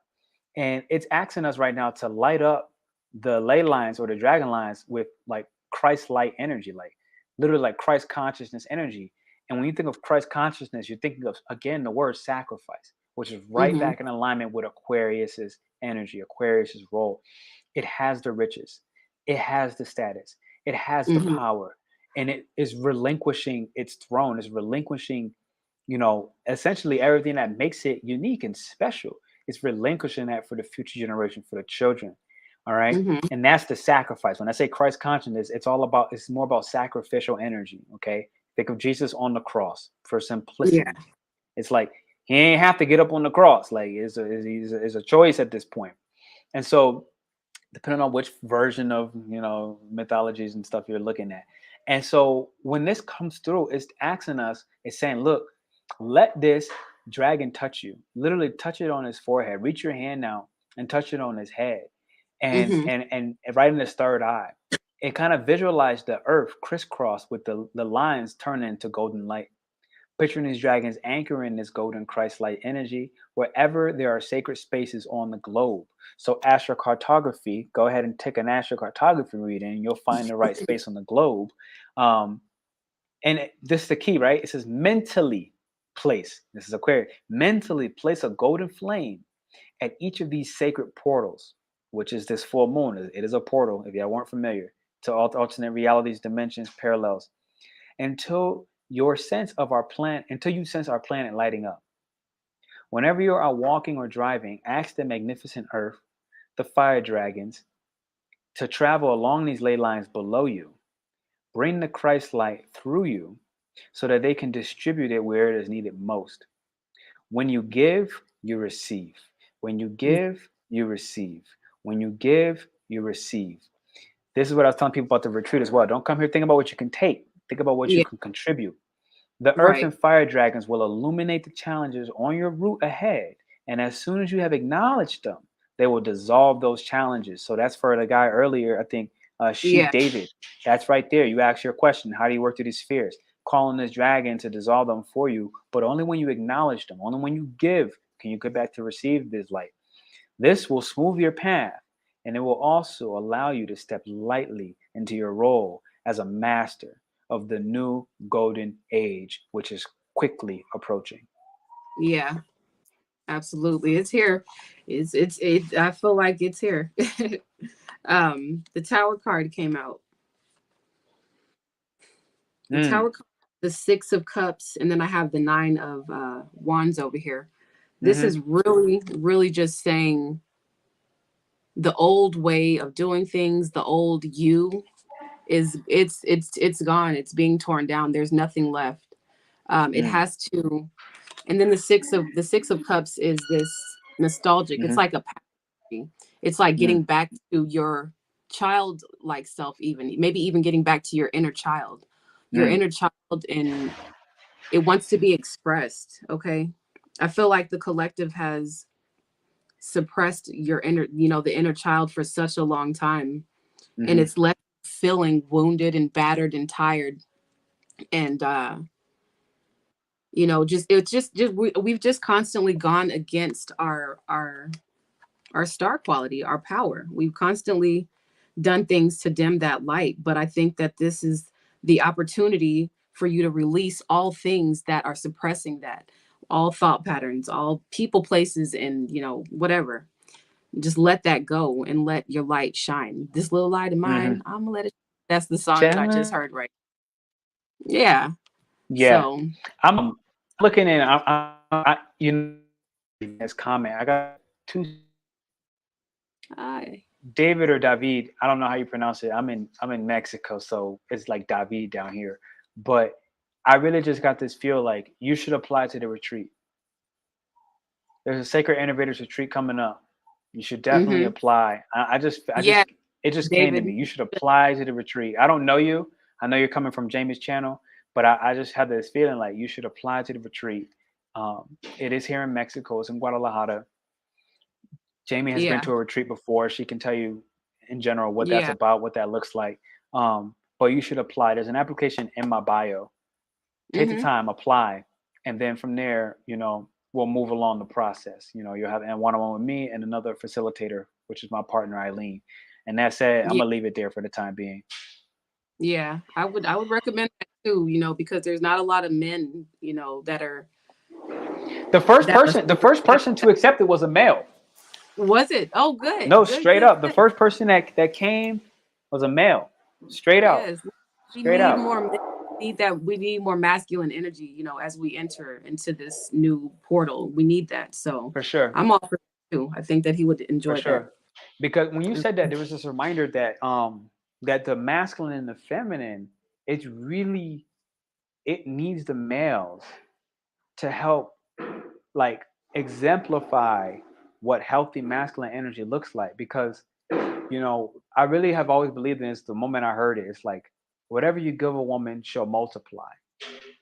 And it's asking us right now to light up the ley lines or the dragon lines with like Christ light energy, like literally like Christ consciousness energy. And when you think of Christ consciousness, you're thinking of, again, the word sacrifice, which is right Hmm. back in alignment with Aquarius's energy, Aquarius's role. It has the riches, it has the status, it has the Hmm. power, and it is relinquishing its throne, is relinquishing, you know, essentially everything that makes it unique and special. It's relinquishing that for the future generation, for the children. All right. Hmm. And that's the sacrifice. When I say Christ consciousness, it's all about, it's more about sacrificial energy. Okay. Think of Jesus on the cross for Yeah. simplicity. It's like he ain't have to get up on the cross. Like it's a choice at this point. And so depending on which version of, you know, mythologies and stuff you're looking at. And so when this comes through, it's asking us, it's saying, look, let this dragon touch you. Literally touch it on his forehead. Reach your hand out and touch it on his head. Hmm. And right in his third eye. It kind of visualized the earth crisscross with the lines turning into golden light. Picturing these dragons anchoring this golden Christ light energy wherever there are sacred spaces on the globe. So, astrocartography, go ahead and take an astrocartography reading, you'll find the right space on the globe. Um, this is the key, right? It says mentally place, this is Aquarius, mentally place a golden flame at each of these sacred portals, which is this full moon. It is a portal, if y'all weren't familiar, to alternate realities, dimensions, parallels until your sense of our planet, until you sense our planet lighting up. Whenever you are walking or driving, ask the magnificent earth, the fire dragons, to travel along these ley lines below you. Bring the Christ light through you so that they can distribute it where it is needed most. When you give, you receive. When you give, you receive. When you give, you receive. This is what I was telling people about the retreat as well. Don't come here thinking about what you can take. Think about what you Yeah. can contribute. The earth Right. and fire dragons will illuminate the challenges on your route ahead. And as soon as you have acknowledged them, they will dissolve those challenges. So that's for the guy earlier, I think, Sheik Yeah. David. That's right there. You ask your question, how do you work through these fears? Calling this dragon to dissolve them for you, but only when you acknowledge them, only when you give can you get back to receive this light. This will smooth your path, and it will also allow you to step lightly into your role as a master of the new golden age, which is quickly approaching. Yeah. Absolutely. It's here. I feel like it's here. The Tower card came out. The Mm, Tower card, the 6 of Cups, and then I have the 9 of Wands over here. This mm-hmm, is really, really just saying the old way of doing things, the old you is it's gone. It's being torn down. There's nothing left. It mm, has to. And then the 6 of Cups is this nostalgic. It's mm-hmm, like a packaging. It's like mm, getting back to your childlike self, even maybe even getting back to your inner child. Your mm, inner child, and it wants to be expressed. Okay. I feel like the collective has suppressed your inner, the inner child for such a long time. And mm-hmm, it's left feeling wounded and battered and tired. And just we've just constantly gone against our star quality, our power. We've constantly done things to dim that light. But I think that this is the opportunity for you to release all things that are suppressing that, all thought patterns, all people, places, and whatever. Just let that go and let your light shine. This little light of mm-hmm. mine, I'm gonna let it. That's the song that I just Gentlemen, heard, right? Yeah. yeah. So I'm looking in. I'm This comment. I got two Hi. David or David. I don't know how you pronounce it. I'm in Mexico, so it's like David down here. But I really just got this feel like you should apply to the retreat. There's a Sacred Innovators retreat coming up. You should definitely Mm-hmm. apply. Yeah, It just came to David. me. You should apply to the retreat. I don't know you. I know you're coming from Jamie's channel, but I just had this feeling like you should apply to the retreat. It is here in Mexico. It's in Guadalajara. Jamie has been Yeah, to a retreat before. She can tell you in general what that's yeah. about, what that looks like. But you should apply. There's an application in my bio. Take the Mm-hmm. time, apply, and then from there, we'll move along the process. You'll have a one-on-one with me and another facilitator, which is my partner Eileen. And that said, I'm Yeah, gonna leave it there for the time being. yeah. I would recommend that too. Because there's not a lot of men, that are that are. The first person to accept it was a male. Was it? Oh, good, No, good, straight good, up, the good. first person that came was a male. Straight out, Yes, we straight need out, more men. Need that. We need more masculine energy. As we enter into this new portal, we need that. So for sure. I'm all for it too. I think that he would For enjoy that. sure. Because when you said that, there was this reminder that the masculine and the feminine, it's really it needs the males to help like exemplify what healthy masculine energy looks like. Because I really have always believed in this. The moment I heard it, it's like whatever you give a woman, she'll multiply.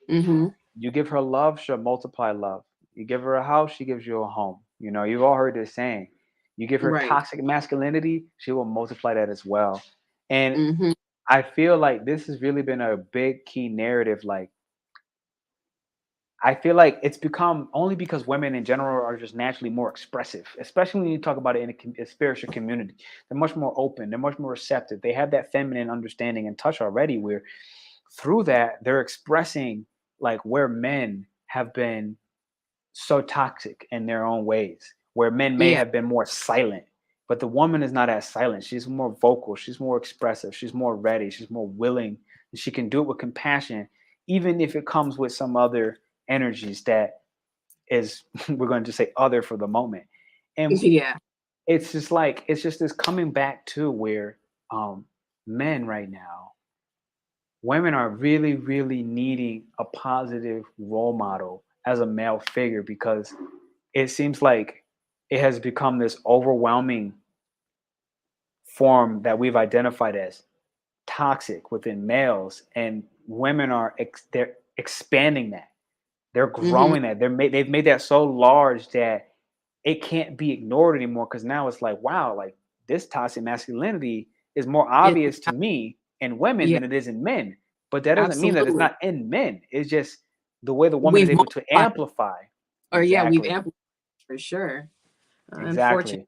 Mm-hmm. You give her love, she'll multiply love. You give her a house, she gives you a home. You've all heard this saying. You give her Right. toxic masculinity, she will multiply that as well. And Mm-hmm. I feel like this has really been a big key narrative. Like, I feel like it's become only because women in general are just naturally more expressive, especially when you talk about it in a spiritual community. They're much more open, they're much more receptive. They have that feminine understanding and touch already, where through that, they're expressing like where men have been so toxic in their own ways, where men may Yeah. have been more silent, but the woman is not as silent. She's more vocal, she's more expressive, she's more ready, she's more willing, and she can do it with compassion, even if it comes with some other energies that is we're going to just say other for the moment. And Yeah. it's just this coming back to where um men right now, women are really, really needing a positive role model as a male figure, because it seems like it has become this overwhelming form that we've identified as toxic within males, and women they're expanding that, they're Mm-hmm. growing that, they've made that so large that it can't be ignored anymore, because now it's like, wow, like this toxic masculinity is more It, obvious to me in women yeah. than it is in men. But that doesn't mean that it's Absolutely. not in men. It's just the way the woman is We've able to multiplied, amplify. or yeah, we've Exactly. amplified for sure. Unfortunately. Exactly.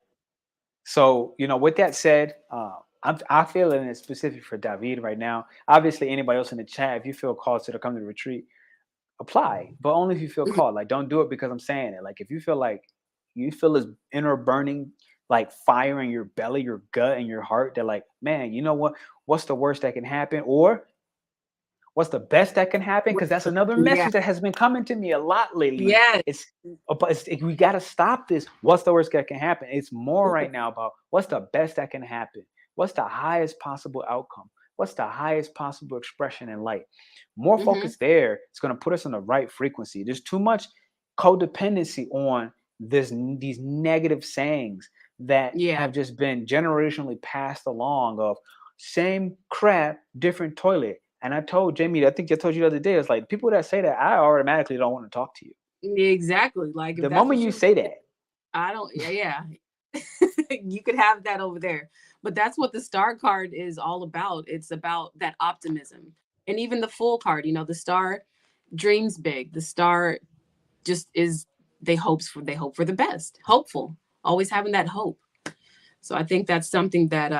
So, with that said, I feel it is specific for David right now. Obviously, anybody else in the chat, if you feel called to come to the retreat, apply, but only if you feel Mhm. called. Like, don't do it because I'm saying it. Like, if you feel like you feel this inner burning, like fire in your belly, your gut, and your heart, that like, man, you know what? What's the worst that can happen? Or what's the best that can happen? Because that's another Yeah. message that has been coming to me a lot lately. Yes. We got to stop this. What's the worst that can happen? It's more right now about what's the best that can happen. What's the highest possible outcome? What's the highest possible expression in light? More Mm-hmm. focus there. It's going to put us on the right frequency. There's too much codependency on these negative sayings that Yeah. have just been generationally passed along of same crap, different toilet. And I told Jamie, I think I told you the other day, it's like people that say that, I automatically don't want to talk to you. Exactly. Like if The that's moment what you you, say that, I don't. Yeah. Yeah. You could have that over there, but that's what the star card is all about. It's about that optimism, and even the Fool card. The star dreams big. The star just is. They hope for the best. Hopeful. Always having that hope. So I think that's something that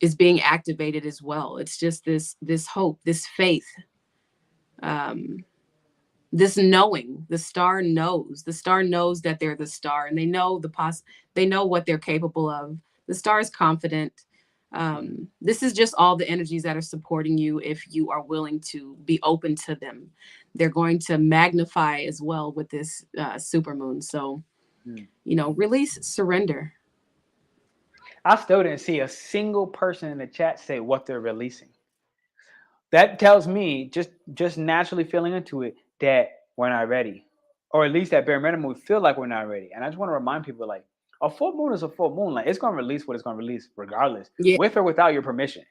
is being activated as well. It's just this hope, this faith, um, this knowing. The star knows that they're the star, and they know what they're capable of. The star is confident. This is just all the energies that are supporting you if you are willing to be open to them. They're going to magnify as well with this super moon. So, Mm. release, surrender. I still didn't see a single person in the chat say what they're releasing. That tells me, just naturally feeling into it, that we're not ready, or at least at bare minimum we feel like we're not ready. And I just want to remind people, like, a full moon is a full moon. Like, it's going to release what it's going to release regardless, Yeah. with or without your permission.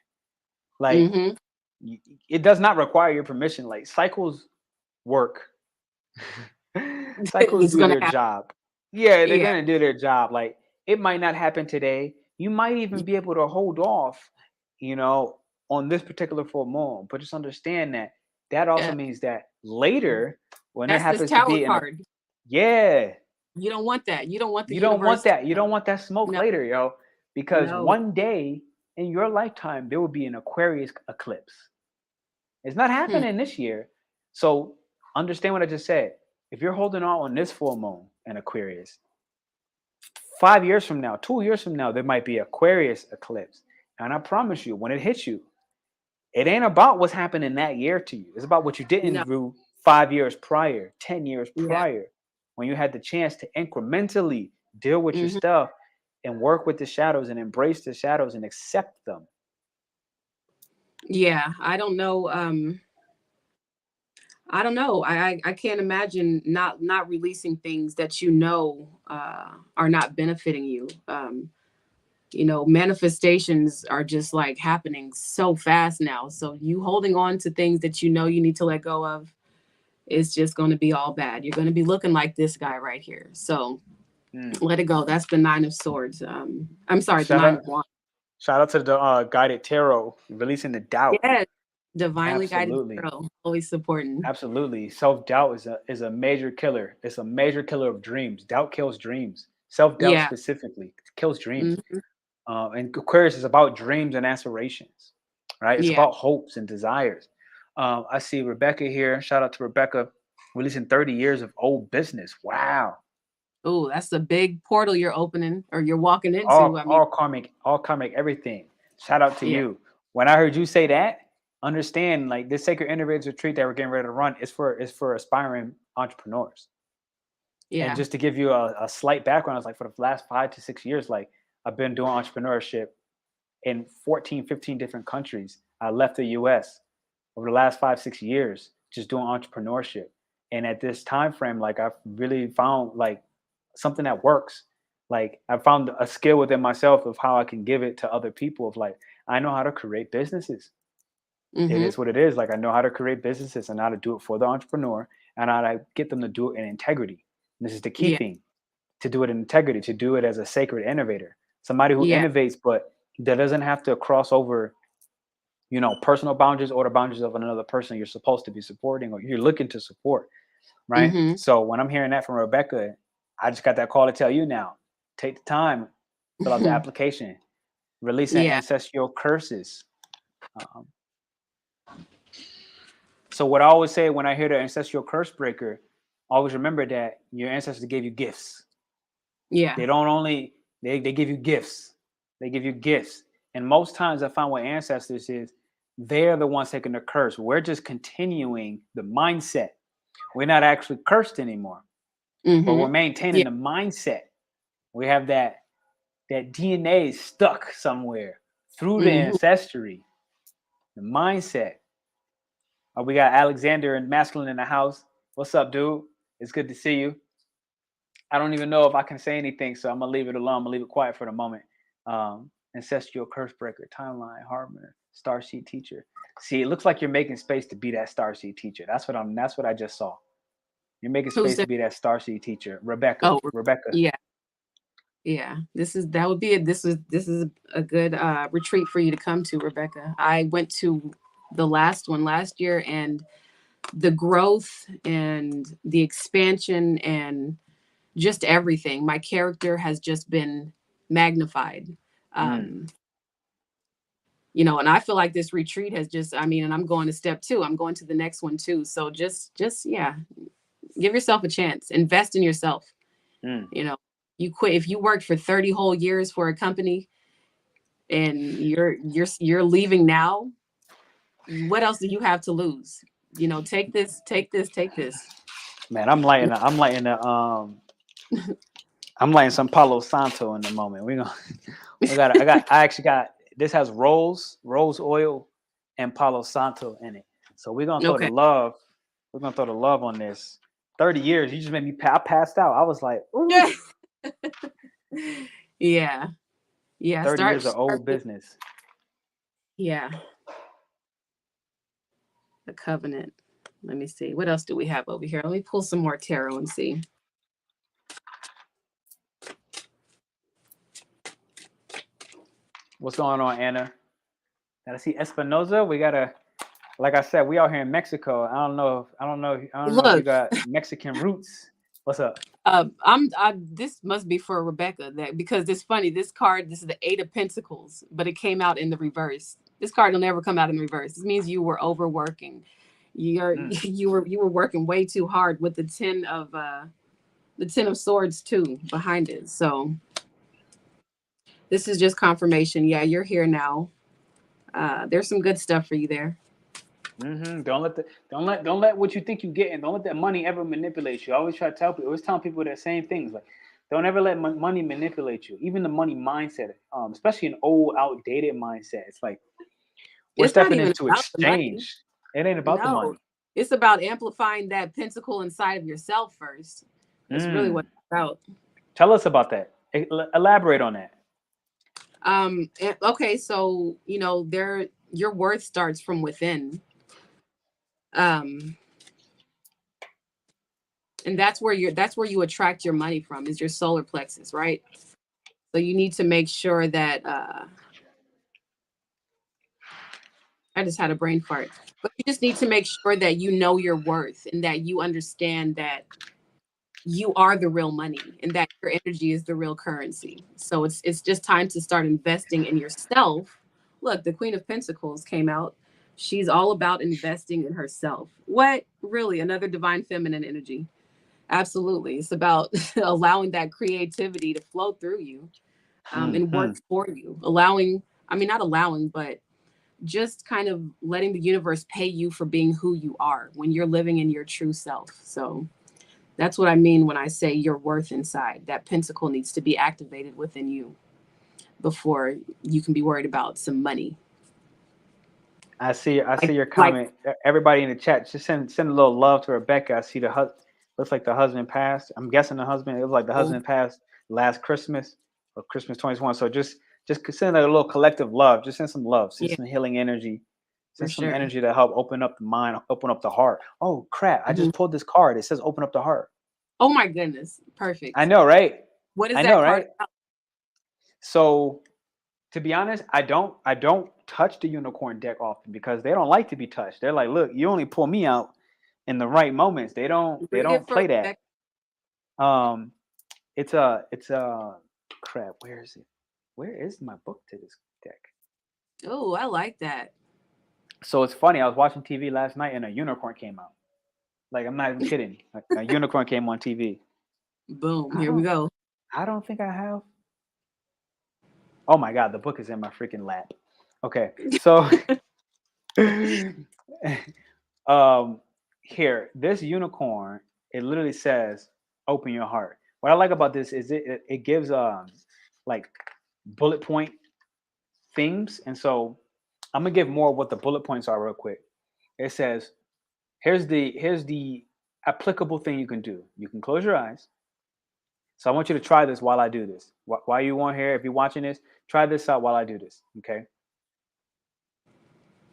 Like, Mm-hmm. it does not require your permission. Like, cycles work. Cycles It's do going to their happen. job. Yeah, they're Yeah. going to do their job. Like, it might not happen today. You might even be able to hold off, you know, on this particular full moon. But just understand that that also Yeah. means that later, when there That's this happens to tower be card. yeah, You don't want that. You don't want the you don't want universe to that. You know. don't want that smoke No, later, yo. Because no. one day in your lifetime, there will be an Aquarius eclipse. It's not Hmm. happening this year. So understand what I just said. If you're holding on this full moon in Aquarius, 5 years from now, 2 years from now, there might be Aquarius eclipse. And I promise you, when it hits you, it ain't about what's happening that year to you. It's about what you didn't No. do 5 years prior, 10 years Yeah. prior, when you had the chance to incrementally deal with your Hmm. stuff and work with the shadows and embrace the shadows and accept them. Yeah. I don't know. I don't know. I can't imagine not releasing things that are not benefiting you. Manifestations are just like happening so fast now. So you holding on to things that you need to let go of is just going to be all bad. You're going to be looking like this guy right here. So Mm. let it go. That's the Nine of Swords. I'm sorry, the Shout Nine out, of Wands. shout out to the guided tarot, releasing the doubt. Yes, divinely guided Absolutely. girl, always supporting. Absolutely. Self-doubt is a major killer. It's a major killer of dreams. Doubt kills dreams. Self-doubt Yeah. specifically kills dreams. Hmm. And Aquarius is about dreams and aspirations, right? It's Yeah. about hopes and desires. I see Rebecca here. Shout out to Rebecca, releasing 30 years of old business. Wow. Oh, that's a big portal you're opening or you're walking into. All I mean, all karmic, all karmic, everything. Shout out to yeah, you. When I heard you say that, understand, like, this sacred innovators retreat that we're getting ready to run is for aspiring entrepreneurs. And yeah. just to give you a slight background, it's like for the last 5 to 6 years, like, I've been doing entrepreneurship in 14, 15 different countries. I left the US over the last 5, 6 years just doing entrepreneurship. And at this time frame, like, I've really found, like, something that works. Like, I found a skill within myself of how I can give it to other people. Of, like, I know how to create businesses. It Mm-hmm. is what it is. Like, I know how to create businesses and how to do it for the entrepreneur and how to get them to do it in integrity. And this is the key Yeah. thing, to do it in integrity, to do it as a sacred innovator, somebody who Yeah. innovates, but that doesn't have to cross over, personal boundaries or the boundaries of another person you're supposed to be supporting or you're looking to support, right? Mm-hmm. So when I'm hearing that from Rebecca, I just got that call to tell you now, take the time, fill out the application, releasing Yeah. ancestral curses. Um, so what I always say when I hear the ancestral curse breaker, always remember that your ancestors gave you gifts. Yeah. They don't only, they give you gifts. They give you gifts. And most times I find what ancestors is, they're the ones taking the curse. We're just continuing the mindset. We're not actually cursed anymore, but we're Mm-hmm. maintaining Yeah. the mindset. We have that DNA stuck somewhere through the Mm-hmm. ancestry, the mindset. We got Alexander and Masculine in the house. What's up, dude? It's good to see you. I don't even know if I can say anything, so I'm gonna leave it alone. I'm gonna leave it quiet for the moment. Ancestral curse breaker, timeline, Hardener, starseed teacher. See, it looks like you're making space to be that starseed teacher. That's what I just saw. You're making Who's space to that? be that starseed teacher. Rebecca. Oh, Rebecca. yeah. Yeah. That would be it. This is a good retreat for you to come to, Rebecca. I went to the last one last year, and the growth and the expansion and just everything. My character has just been magnified. Mm. Um, and I feel like this retreat has and I'm going to step two. I'm going to the next one too. So just yeah, give yourself a chance. Invest in yourself. Mm. You know, you quit if you worked for 30 whole years for a company, and you're leaving now. What else do you have to lose? You know, take this, take this, take this. Man, I'm lighting some Palo Santo in the moment. I actually got, this has rose oil, and Palo Santo in it. So we're gonna throw the Okay. love. We're gonna throw the love on this. 30 years, you just made me. I passed out. I was like, ooh. Yeah. Yeah. 30 years of Start old with, business. yeah, the covenant. Let me see. What else do we have over here? Let me pull some more tarot and see. What's going on, Anna? Gotta see Espinoza. We gotta, like I said, we out here in Mexico. I don't know if you Look, got Mexican roots. What's up? this must be for Rebecca, that because it's funny. This card, this is the Eight of Pentacles, but it came out in the reverse. This card will never come out in reverse. This means you were overworking. You were working way too hard with the Ten of Swords too behind it. So this is just confirmation. Yeah, you're here now. There's some good stuff for you there. Mm-hmm. Don't let what you think you get, and don't let that money ever manipulate you. I always try to tell people, always telling people the same things. Like, don't ever let money manipulate you. Even the money mindset, especially an old, outdated mindset. It's like we're It's not stepping even into about the money. exchange. It ain't about the No, money. it's about amplifying that pentacle inside of yourself first. That's really what Mm. it's about. Tell us about that. Elaborate on that. Okay, so there, your worth starts from within. Um, and that's where you attract your money from, is your solar plexus, right? So you need to make sure that I just had a brain fart. But you just need to make sure that you know your worth and that you understand that you are the real money and that your energy is the real currency. So it's just time to start investing in yourself. Look, the Queen of Pentacles came out. She's all about investing in herself. What? Really? Another divine feminine energy. Absolutely. It's about allowing that creativity to flow through you, and Mm-hmm. work for you. Allowing, I mean, not allowing, but just kind of letting the universe pay you for being who you are when you're living in your true self. So that's what I mean when I say your worth inside. That pentacle needs to be activated within you before you can be worried about some money. I see Like, your like comment. Everybody in the chat, just send a little love to Rebecca. I see looks like the husband passed. I'm guessing the husband. It was like the oh, husband passed last Christmas or Christmas 21. So just send a little collective love. Just send some love. Send yeah, some healing energy. for Send some sure. energy to help open up the mind, open up the heart. Oh crap! I Mhm. just pulled this card. It says open up the heart. Oh my goodness. I Perfect. know, right? What is I know, that card right? about? So to be honest, I don't touch the unicorn deck often because they don't like to be touched. They're like, look, you only pull me out in the right moments. They Read don't it for play that. Rebecca. Um it's a crap. Where is it? Where is my book to this deck? Oh, I like that. So it's funny. I was watching TV last night and a unicorn came out. Like I'm not even kidding. A unicorn came on TV. Boom. I Here we don't go. I don't think I have. Oh my god, the book is in my freaking lap. Okay. So um here, this unicorn, it literally says open your heart. What I like about this is it gives like bullet point themes. And so I'm gonna give more of what the bullet points are real quick. It says here's the applicable thing you can do. You can close your eyes. So I want you to try this while I do this. While you want here, if you're watching this, try this out while I do this. Okay.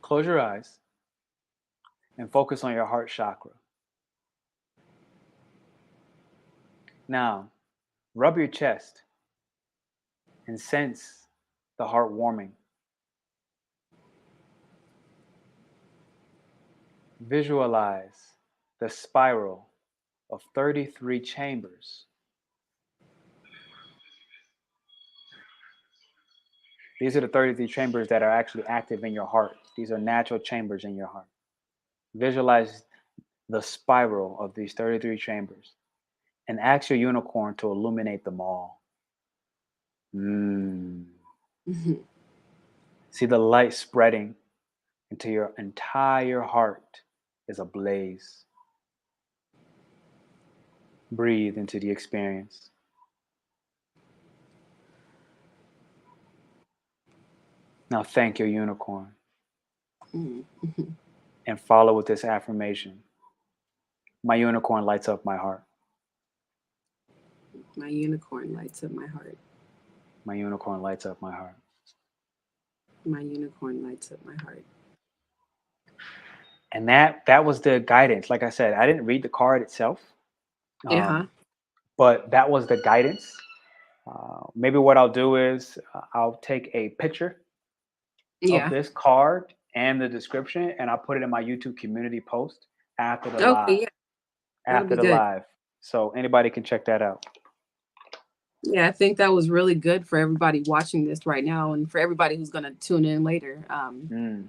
Close your eyes and focus on your heart chakra. Now, rub your chest and sense the heart warming. Visualize the spiral of 33 chambers. These are the 33 chambers that are actually active in your heart. These are natural chambers in your heart. Visualize the spiral of these 33 chambers and ask your unicorn to illuminate them all. Mm. Mhm. See the light spreading until your entire heart is ablaze. Breathe into the experience. Now thank your unicorn Mm-hmm. and follow with this affirmation. My unicorn lights up my heart. My unicorn lights up my heart. My unicorn lights up my heart. My unicorn lights up my heart. And that was the guidance. Like I said, I didn't read the card itself, Yeah. but that was the guidance. Maybe what I'll do is I'll take a picture of Yeah. this card and the description, and I'll put it in my YouTube community post after the Okay. live. Yeah. That'll After be the good. live, so anybody can check that out. Yeah, I think that was really good for everybody watching this right now, and for everybody who's going to tune in later. Mm.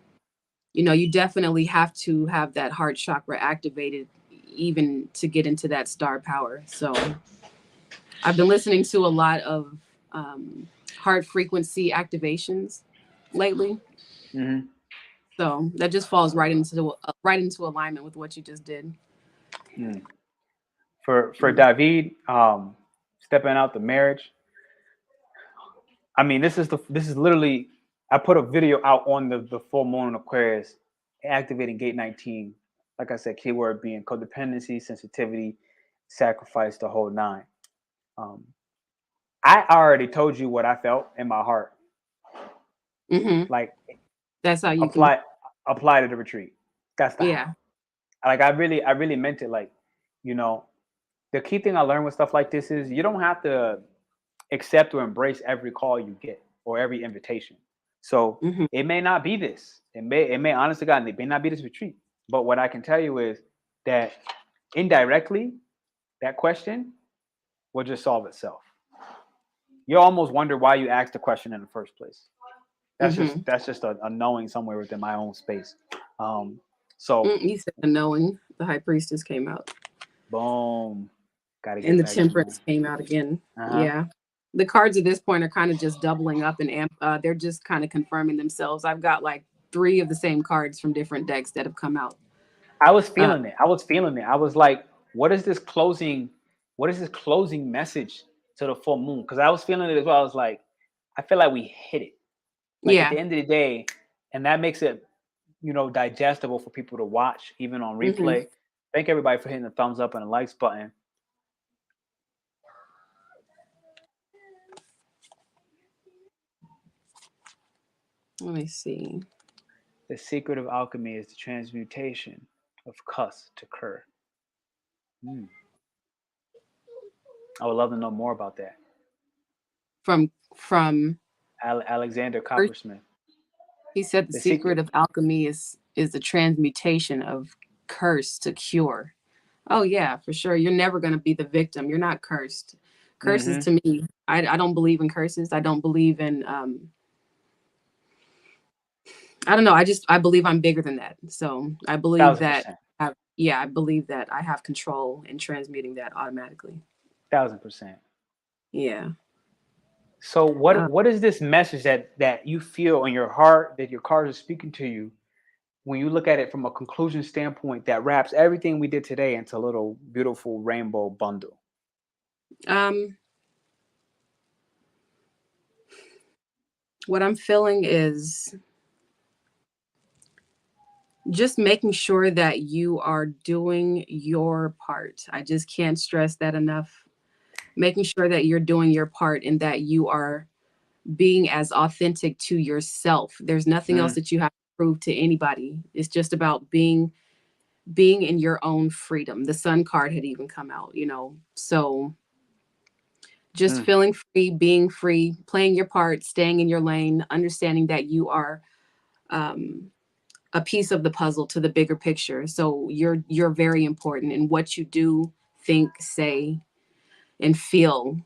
You definitely have to have that heart chakra activated, even to get into that star power. So I've been listening to a lot of heart frequency activations lately. Mm-hmm. So that just falls right into alignment with what you just did. Mm. For Mm. David, stepping out the marriage. I mean, this is literally. I put a video out on the full moon in Aquarius, activating gate 19. Like I said, keyword being codependency, sensitivity, sacrifice, the whole nine. Um, I already told you what I felt in my heart. Hmm. Like That's how you can. apply apply to the retreat. That's the Yeah. how. Like I really meant it. Like, you know, the key thing I learned with stuff like this is you don't have to accept or embrace every call you get or every invitation. So Hmm. it may not be this. It may honestly God, it may not be this retreat. But what I can tell you is that indirectly, that question will just solve itself. You almost wonder why you asked the question in the first place. Hmm. That's just a knowing somewhere within my own space. Um, so You said the knowing. The high priestess came out, boom, got to and get the back to my. temperance came out again. Uh huh. Yeah. The cards at this point are kind of just doubling up, and they're just kind of confirming themselves. I've got like three of the same cards from different decks that have come out. I was Uh, feeling it. I was feeling it. I was like, what is this closing? What is this closing message to the full moon? Because I was feeling it as well. I was like, I feel like we hit it. Like at yeah. the end of the day, and that makes it, digestible for people to watch, even on Hmm. replay. Thank everybody for hitting the thumbs up and the likes button. Let me see. The secret of alchemy is the transmutation of kus to kur. Mm. I would love to know more about that. From Alexander first, Coppersmith. he said the The secret secret. of alchemy is the transmutation of curse to cure. Oh yeah, for sure. You're never going to be the victim. You're not cursed. Curses Mm-hmm. to me, I don't believe in curses. I don't believe in I don't know. I believe I'm bigger than that. So I believe Thousand that percent. yeah, I believe that I have control in transmuting that automatically. 1000%. Yeah. So Uh, what is this message that you feel in your heart that your cards are speaking to you when you look at it from a conclusion standpoint that wraps everything we did today into a little beautiful rainbow bundle? um, what I'm feeling is just making sure that you are doing your part. I just can't stress that enough. Making sure that you're doing your part and that you are being as authentic to yourself. There's nothing else Mm, that you have to prove to anybody. It's just about being in your own freedom. The sun card had even come out. So just mm, feeling free, being free, playing your part, staying in your lane, understanding that you are um, a piece of the puzzle to the bigger picture. So you're very important in what you do, think, say, and feel.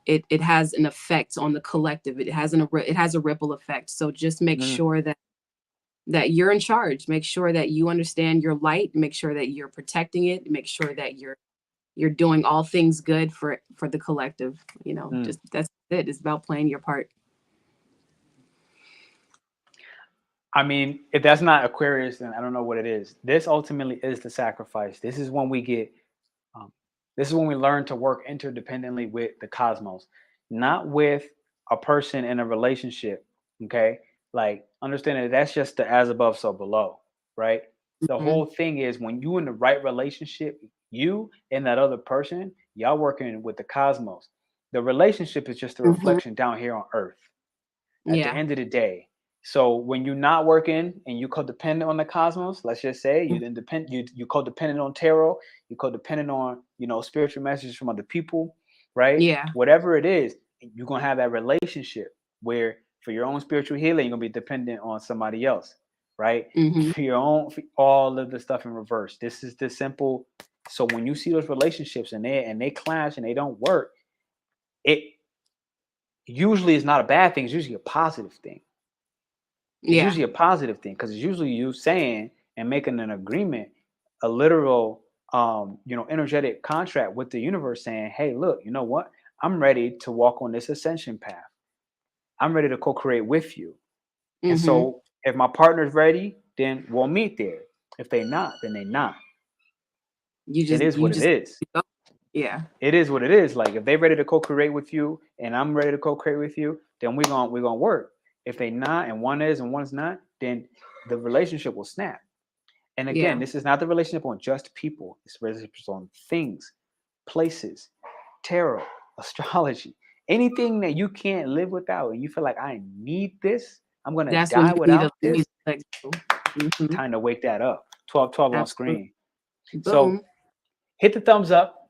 It has an effect on the collective. It has a ripple effect. So just make mm, sure that you're in charge. Make sure that you understand your light. Make sure that you're protecting it. Make sure that you're doing all things good for the collective. mm. Just that's it. It's about playing your part. I mean, if that's not Aquarius, then I don't know what it is. This ultimately is the sacrifice. This is when we get, um, this is when we learn to work interdependently with the cosmos, not with a person in a relationship. Okay. Like, understand that that's just the as above, so below, right? The Mm-hmm. whole thing is when you in the right relationship, you and that other person, y'all working with the cosmos. The relationship is just a Mm-hmm. reflection down here on earth at the Yeah. end of the day. So when you're not working and you codependent on the cosmos, let's just say you independent, you codependent on tarot, you codependent on spiritual messages from other people, right? Yeah. Whatever it is, you're gonna have that relationship where for your own spiritual healing, you're gonna be dependent on somebody else, right? Mm-hmm. For your own, for all of the stuff in reverse. This is the simple. So when you see those relationships and they clash and they don't work, it usually is not a bad thing. It's usually a positive thing. It's Yeah. usually a positive thing because it's usually you saying and making an agreement, a literal, energetic contract with the universe saying, hey, look, you know what? I'm ready to walk on this ascension path. I'm ready to co-create with you. And Mm-hmm. so if my partner's ready, then we'll meet there. If they not, then they not. You It just is you what it just is. yeah. It is what it is. Like if they ready to co-create with you and I'm ready to co-create with you, then we're gonna work. If they not and one is and one's not, then the relationship will snap. And again, Yeah. this is not the relationship on just people. It's relationships on things, places, tarot, astrology, anything that you can't live without, and you feel like I need this. I'm gonna That's when die you without need this. to let go. Mm-hmm. Time to wake that up. 12 on Absolutely. screen. So Boom. hit the thumbs up.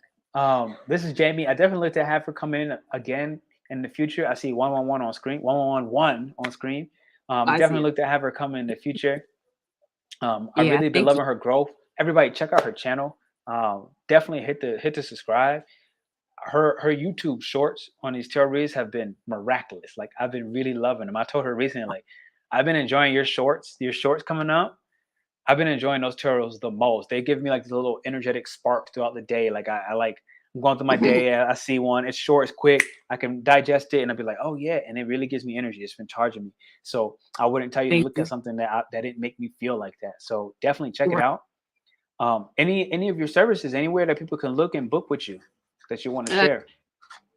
This is Jamie. I definitely like to have her come in again in the future. I see 111 on screen, 111 on screen. I see Definitely it. look to have her come in the future. I Yeah. really been Thank you. loving her growth. Everybody, check out her channel. Definitely hit the subscribe. Her YouTube shorts on these tarot reads have been miraculous. Like I've been really loving them. I told her recently, like I've been enjoying your shorts. Your shorts coming up. I've been enjoying those tarots the most. They give me like this little energetic spark throughout the day. Like I like I'm going through my day. I see one. It's short. It's quick. I can digest it, and I'll be like, oh yeah, and it really gives me energy. It's been charging me. So I wouldn't tell you to Thank look at you. something that didn't make me feel like that. So definitely check it Right. out. Any of your services, anywhere that people can look and book with you that you want to Uh, share.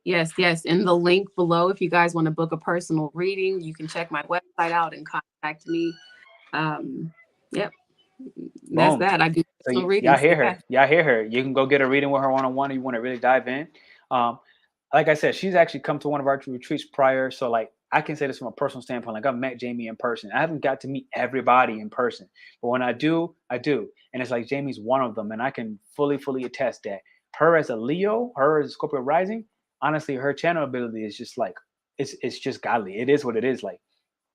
yes, yes. In the link below, if you guys want to book a personal reading, you can check my website out and contact me. Yep, that's Boom. that. I do So personal y'all readings. hear Yeah. her. Y'all hear her. You can go get a reading with her one on one. You want to really dive in. Um, like I said, she's actually come to one of our retreats prior. So like I can say this from a personal standpoint. Like I've met Jamie in person. I haven't got to meet everybody in person, but when I do, I do. And it's like Jamie's one of them, and I can fully attest that her as a Leo, her as a Scorpio rising. Honestly, her channel ability is just like it's just godly. It is what it is. Like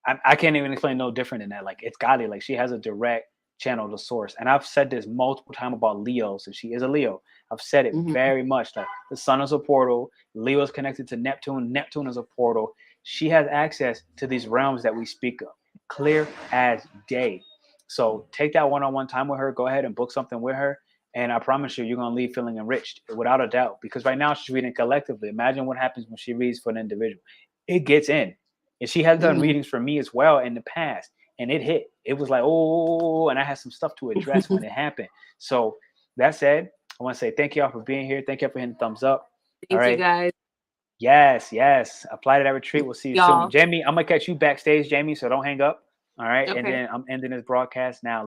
I can't even explain no different than that. Like it's godly. Like she has a direct channel to source. And I've said this multiple times about Leo, since she is a Leo. I've said it Hmm. very much. Like the sun is a portal. Leo is connected to Neptune. Neptune is a portal. She has access to these realms that we speak of, clear as day. So take that one-on-one time with her. Go ahead and book something with her. And I promise you, you're gonna leave feeling enriched without a doubt. Because right now she's reading collectively. Imagine what happens when she reads for an individual. It gets in. And she has done Hmm. readings for me as well in the past. And it hit. It was like, oh, and I had some stuff to address when it happened. So that said, I want to say thank y'all for being here. Thank y'all for hitting the thumbs up. All Thank you right. guys. Yes. Apply to that retreat. We'll see you soon. Y'all. Jamie, I'm gonna catch you backstage, Jamie, so don't hang up. All right. And Okay. then I'm ending this broadcast now.